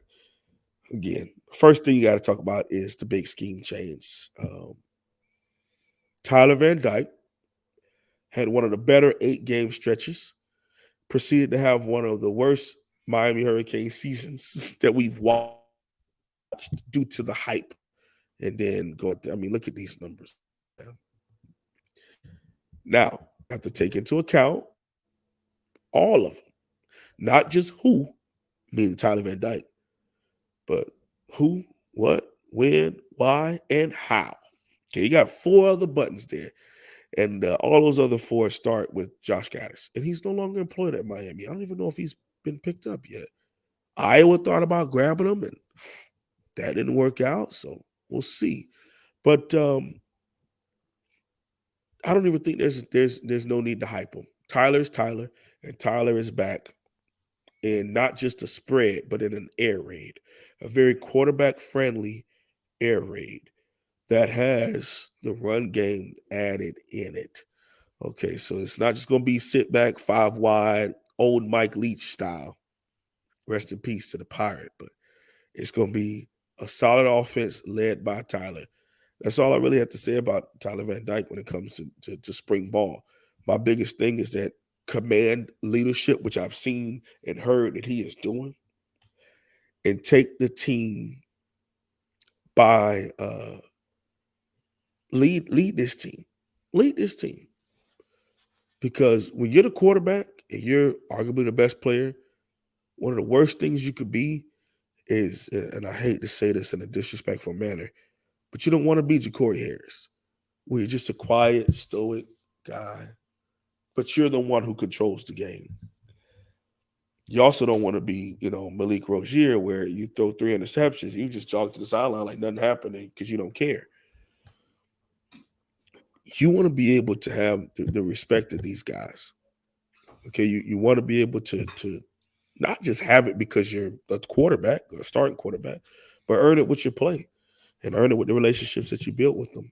again, first thing you got to talk about is the big scheme change. Tyler Van Dyke had one of the better 8-game stretches, proceeded to have one of the worst Miami Hurricane seasons that we've watched due to the hype. And then look at these numbers. Now, I have to take into account all of them, not just who, meaning Tyler Van Dyke, but who, what, when, why, and how. Okay, you got 4 other buttons there. And all those other 4 start with Josh Gaddis. And he's no longer employed at Miami. I don't even know if he's been picked up yet. Iowa thought about grabbing him, and that didn't work out. So we'll see. But I don't even think there's no need to hype him. Tyler's Tyler, and Tyler is back in not just a spread, but in an air raid, a very quarterback-friendly air raid that has the run game added in it. Okay, so it's not just going to be sit back, 5 wide, old Mike Leach style. Rest in peace to the Pirate, but it's going to be a solid offense led by Tyler. That's all I really have to say about Tyler Van Dyke when it comes to spring ball. My biggest thing is that command leadership, which I've seen and heard that he is doing, and take the team by lead this team. Lead this team. Because when you're the quarterback and you're arguably the best player, one of the worst things you could be is, and I hate to say this in a disrespectful manner, but you don't want to be Ja'Cory Harris, where you're just a quiet, stoic guy, but you're the one who controls the game. You also don't want to be, Malik Rozier, where you throw 3 interceptions, you just jog to the sideline like nothing happening because you don't care. You want to be able to have the respect of these guys. Okay, you want to be able to not just have it because you're a quarterback or a starting quarterback, but earn it with your play and earn it with the relationships that you built with them.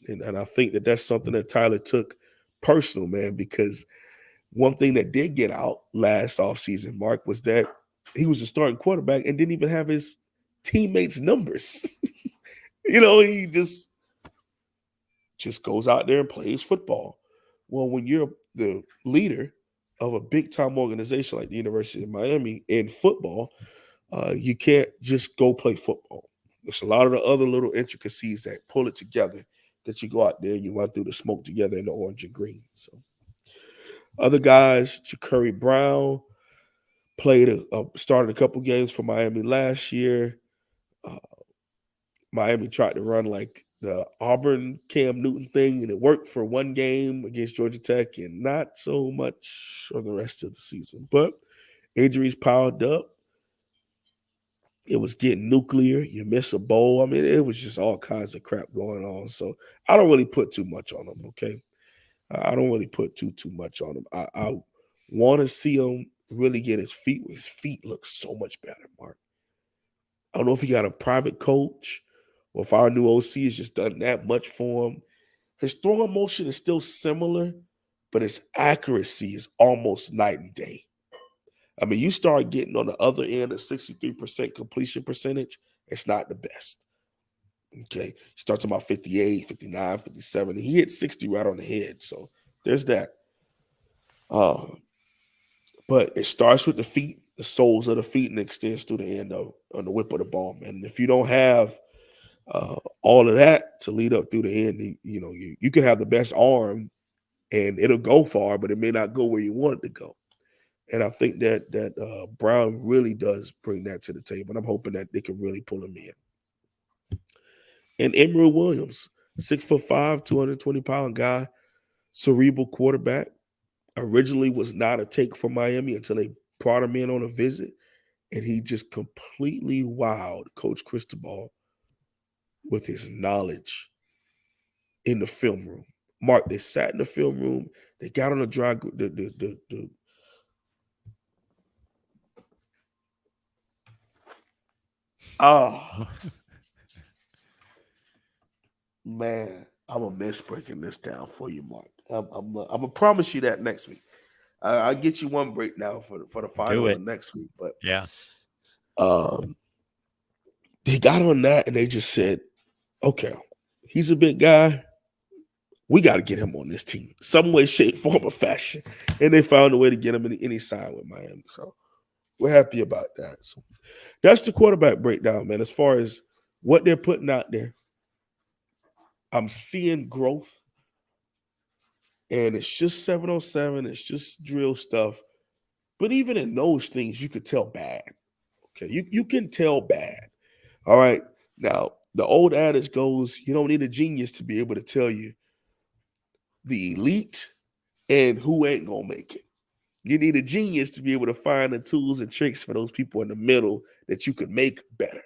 And I think that that's something that Tyler took personal, man, because one thing that did get out last offseason, Mark, was that he was a starting quarterback and didn't even have his teammates' numbers. He just goes out there and plays football. Well, when you're the leader of a big time organization like the University of Miami in football, you can't just go play football. There's a lot of the other little intricacies that pull it together that you go out there and you run through the smoke together in the orange and green. So other guys, Ja'Curry Brown started a couple games for Miami last year. Uh, Miami tried to run like the Auburn Cam Newton thing, and it worked for one game against Georgia Tech and not so much for the rest of the season. But injuries piled up. It was getting nuclear. You miss a bowl. I mean, it was just all kinds of crap going on. So I don't really put too much on him, okay? I don't really put too much on him. I want to see him really get his feet. His feet look so much better, Mark. I don't know if he got a private coach or if our new OC has just done that much for him. His throwing motion is still similar, but his accuracy is almost night and day. I mean, you start getting on the other end of 63% completion percentage, it's not the best. Okay. Starts about 58, 59, 57. He hit 60 right on the head. So there's that. But it starts with the feet, the soles of the feet, and extends through the end on the whip of the ball, man. And if you don't have all of that to lead up through the end, you can have the best arm and it'll go far, but it may not go where you want it to go. And I think that Brown really does bring that to the table. And I'm hoping that they can really pull him in. And Emerald Williams, 6'5", 220-pound guy, cerebral quarterback. Originally was not a take for Miami until they brought him in on a visit. And he just completely wowed Coach Cristobal with his knowledge in the film room. Mark, they sat in the film room. They got on the oh man, I'm gonna miss breaking this down for you, Mark. I'm gonna promise you that next week. I'll get you one breakdown for the Do final it. of next week. But Yeah. um, they got on that and they just said, "Okay, he's a big guy. We got to get him on this team, some way, shape, form, or fashion." And they found a way to get him in any sign with Miami. So we're happy about that. So that's the quarterback breakdown, man. As far as what they're putting out there, I'm seeing growth. And it's just 707. It's just drill stuff. But even in those things, you could tell bad. Okay. You can tell bad. All right. Now, the old adage goes, you don't need a genius to be able to tell you the elite and who ain't gonna make it. You need a genius to be able to find the tools and tricks for those people in the middle that you could make better.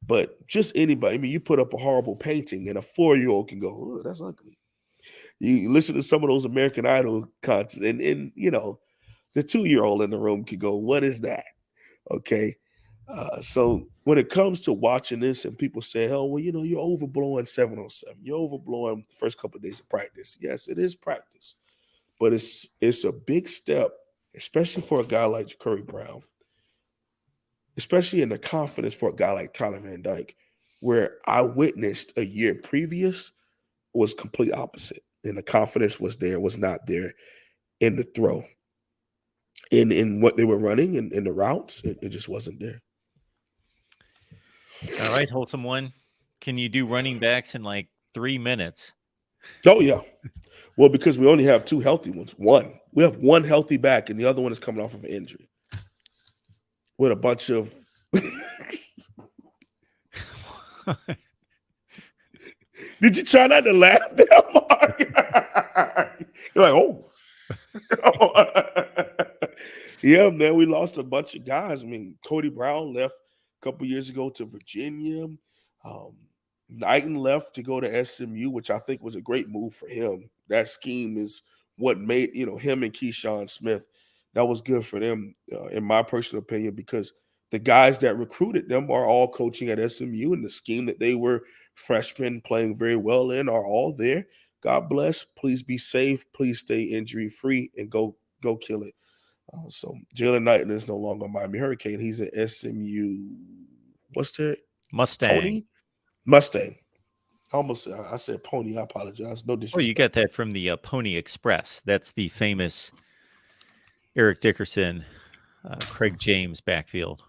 But just anybody, I mean, you put up a horrible painting and a 4-year-old can go, "Oh, that's ugly." You listen to some of those American Idol concerts, and the 2-year-old in the room could go, "What is that?" Okay. So when it comes to watching this and people say, "Oh, well, you're overblowing 707. You're overblowing the first couple of days of practice." Yes, it is practice, but it's a big step, especially for a guy like Curry Brown, especially in the confidence for a guy like Tyler Van Dyke, where I witnessed a year previous was complete opposite. And the confidence was there, was not there in the throw. In what they were running and in the routes, it just wasn't there. All right, wholesome one. Can you do running backs in like 3 minutes? Oh yeah. Well, because we only have two healthy ones. One. We have one healthy back, and the other one is coming off of an injury. With a bunch of Did you try not to laugh there, Mark? You're like, oh. Yeah, man, we lost a bunch of guys. I mean, Cody Brown left a couple years ago to Virginia. Um, Knighton left to go to SMU, which I think was a great move for him. That scheme is what made him and Keyshawn Smith. That was good for them, in my personal opinion, because the guys that recruited them are all coaching at SMU, and the scheme that they were freshmen playing very well in are all there. God bless. Please be safe. Please stay injury free and go kill it. So Jalen Knighton is no longer a Miami Hurricane. He's an SMU. What's that? Mustang. Pony? Mustang. I said pony. I apologize. No Oh, you disrespect. got that from the Pony Express. That's the famous Eric Dickerson, Craig James backfield.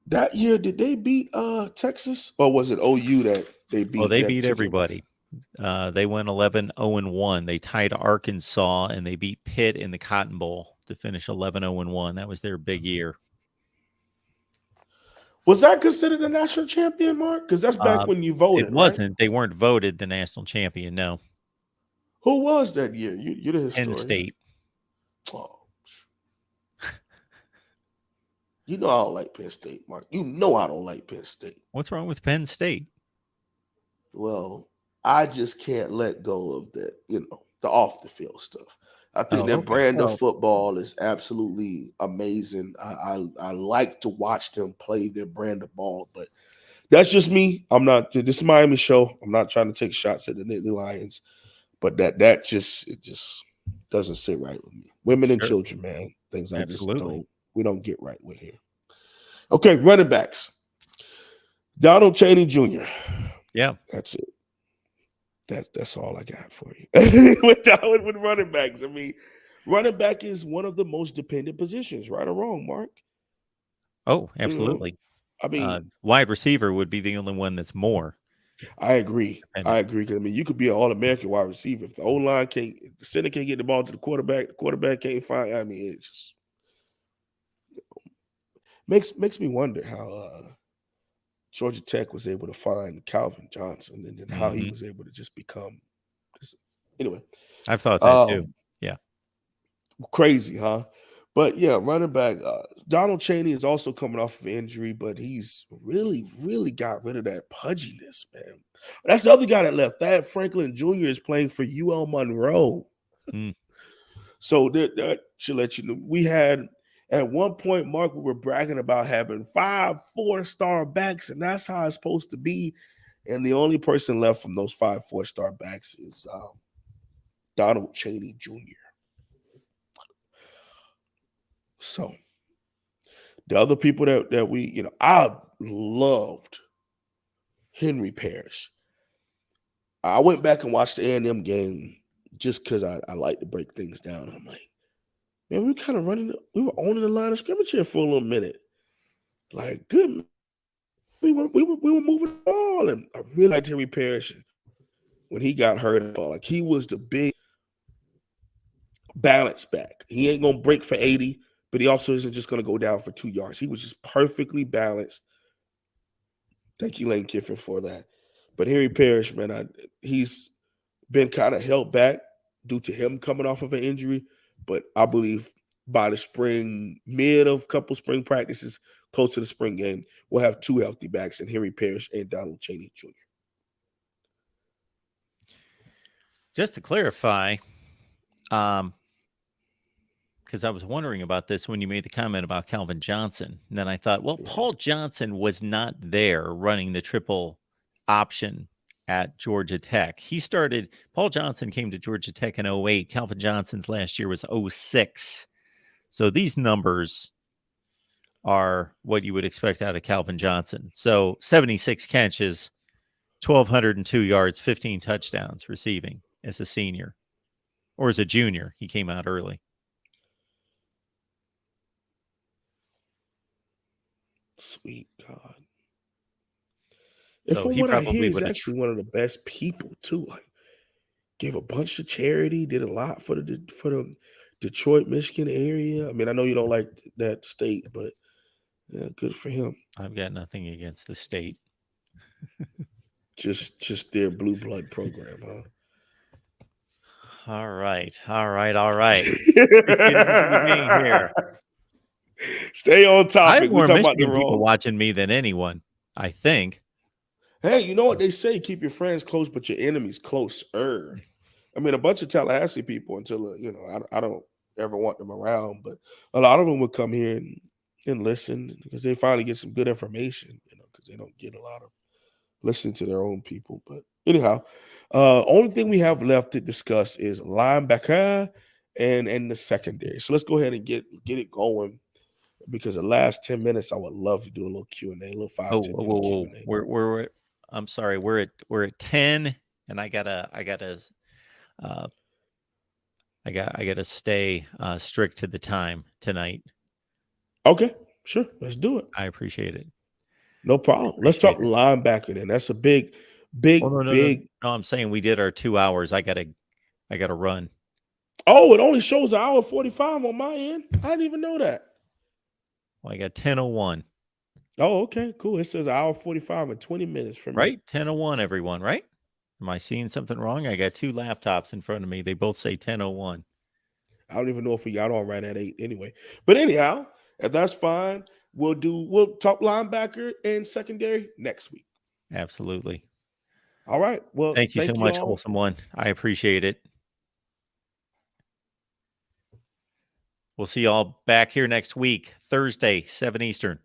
That year, did they beat Texas, or was it OU that they Oh, beat they that beat particular? everybody. They went 11-0-1. They tied Arkansas and they beat Pitt in the Cotton Bowl to finish 11-0-1. That was their big year. Was that considered a national champion, Mark? Because that's back Uh, when you it voted, right? wasn't. They weren't voted the national champion. No, Who was that year? You're the Penn historian. State. Oh, you know I don't like Penn State, Mark. You know I don't like Penn State. What's wrong with Penn State? Well, I just can't let go of that, the off the field stuff. I think Oh, their okay. brand of Well, football is absolutely amazing. I like to watch them play their brand of ball, but that's just me. I'm not. This is Miami show. I'm not trying to take shots at the Nittany Lions, but that just it just doesn't sit right with me. Women and sure. children, man, things I just Absolutely. we don't get right with here. Okay, running backs. Donald Chaney Jr. Yeah. That's it. That's all I got for you. with running backs, I mean, running back is one of the most dependent positions, right or wrong, Mark. Oh, You know, absolutely. I mean, Wide receiver would be the only one that's more I agree. I dependent. agree. Because I mean, you could be an All-American wide receiver if the O line can't, if the center can't get the ball to the quarterback can't find. I mean, it just makes me wonder how Georgia Tech was able to find Calvin Johnson, and then how he Hmm. was able to just become. This, anyway, I've thought that too. um, Yeah. crazy, huh? But yeah, running back Donald Chaney is also coming off of injury, but he's really, really got rid of that pudginess, man. That's the other guy that left. Thad Franklin Jr. is playing for UL Monroe. Mm. So that should let you know. We had at one point, Mark, we were bragging about having 5 4-star backs, and that's how it's supposed to be. And the only person left from those 5 4-star backs is Donald Chaney Jr. So the other people that we, I loved Henry Parrish. I went back and watched the A&M game just because I like to break things down. I'm like, man, we were kind of we were owning the line of scrimmage here for a little minute. Like, good. We were moving the ball, and I really liked Henry Parrish when he got hurt. Like, he was the big balance back. He ain't gonna break for 80, but he also isn't just gonna go down for 2 yards. He was just perfectly balanced. Thank you, Lane Kiffin, for that. But Henry Parrish, man, he's been kind of held back due to him coming off of an injury. But I believe by the spring, mid of couple spring practices, close to the spring game, we'll have 2 healthy backs in Henry Parrish and Donald Chaney Jr. Just to clarify, because I was wondering about this when you made the comment about Calvin Johnson. And then I thought, well, Yeah. Paul Johnson was not there running the triple option at Georgia Tech. Paul Johnson came to Georgia Tech in 08. Calvin Johnson's last year was 06. So these numbers are what you would expect out of Calvin Johnson. So 76 catches, 1,202 yards, 15 touchdowns receiving as a senior or as a junior. He came out early. Sweet God. And So from he what I hear, probably he's would have. actually one of the best people too. Like, gave a bunch of charity, did a lot for the Detroit, Michigan area. I mean, I know you don't like that state, but yeah, good for him. I've got nothing against the state. Just their blue blood program, huh? All right. All right. All right. Appreciate everybody being here. Stay on I have topic. We're more talking about the Michigan people wrong. watching me than anyone, I think. Hey, you know what they say? Keep your friends close, but your enemies closer. I mean, a bunch of Tallahassee people until I don't ever want them around, but a lot of them would come here and listen because they finally get some good information, because they don't get a listening to their own people. But anyhow, only thing we have left to discuss is linebacker and the secondary. So let's go ahead and get it going because the last 10 minutes, I would love to do a little Q&A, a little Oh, 5-10 minute whoa. Q&A. We're I'm sorry. We're at 10, and I gotta uh I gotta stay strict to the time tonight. Okay, sure. Let's do it. I appreciate it. No I problem. Let's talk appreciate it. linebacker then. That's a big, Oh, no, big, no, no, big. no. I'm saying we did our 2 hours. I gotta run. Oh, it only shows an hour 45 on my end. I didn't even know that. Well, I got 10:01, Oh, okay, cool. It says hour 45 and 20 minutes for me. right? 10:01, everyone, right? Am I seeing something wrong? I got two laptops in front of me. They both say 10:01. I don't even know if we got on right at 8 anyway. But anyhow, if that's fine, we'll talk linebacker and secondary next week. Absolutely. All right. Well, Thank you so thank you much, all. Wholesome One. I appreciate it. We'll see y'all back here next week, Thursday, 7 Eastern.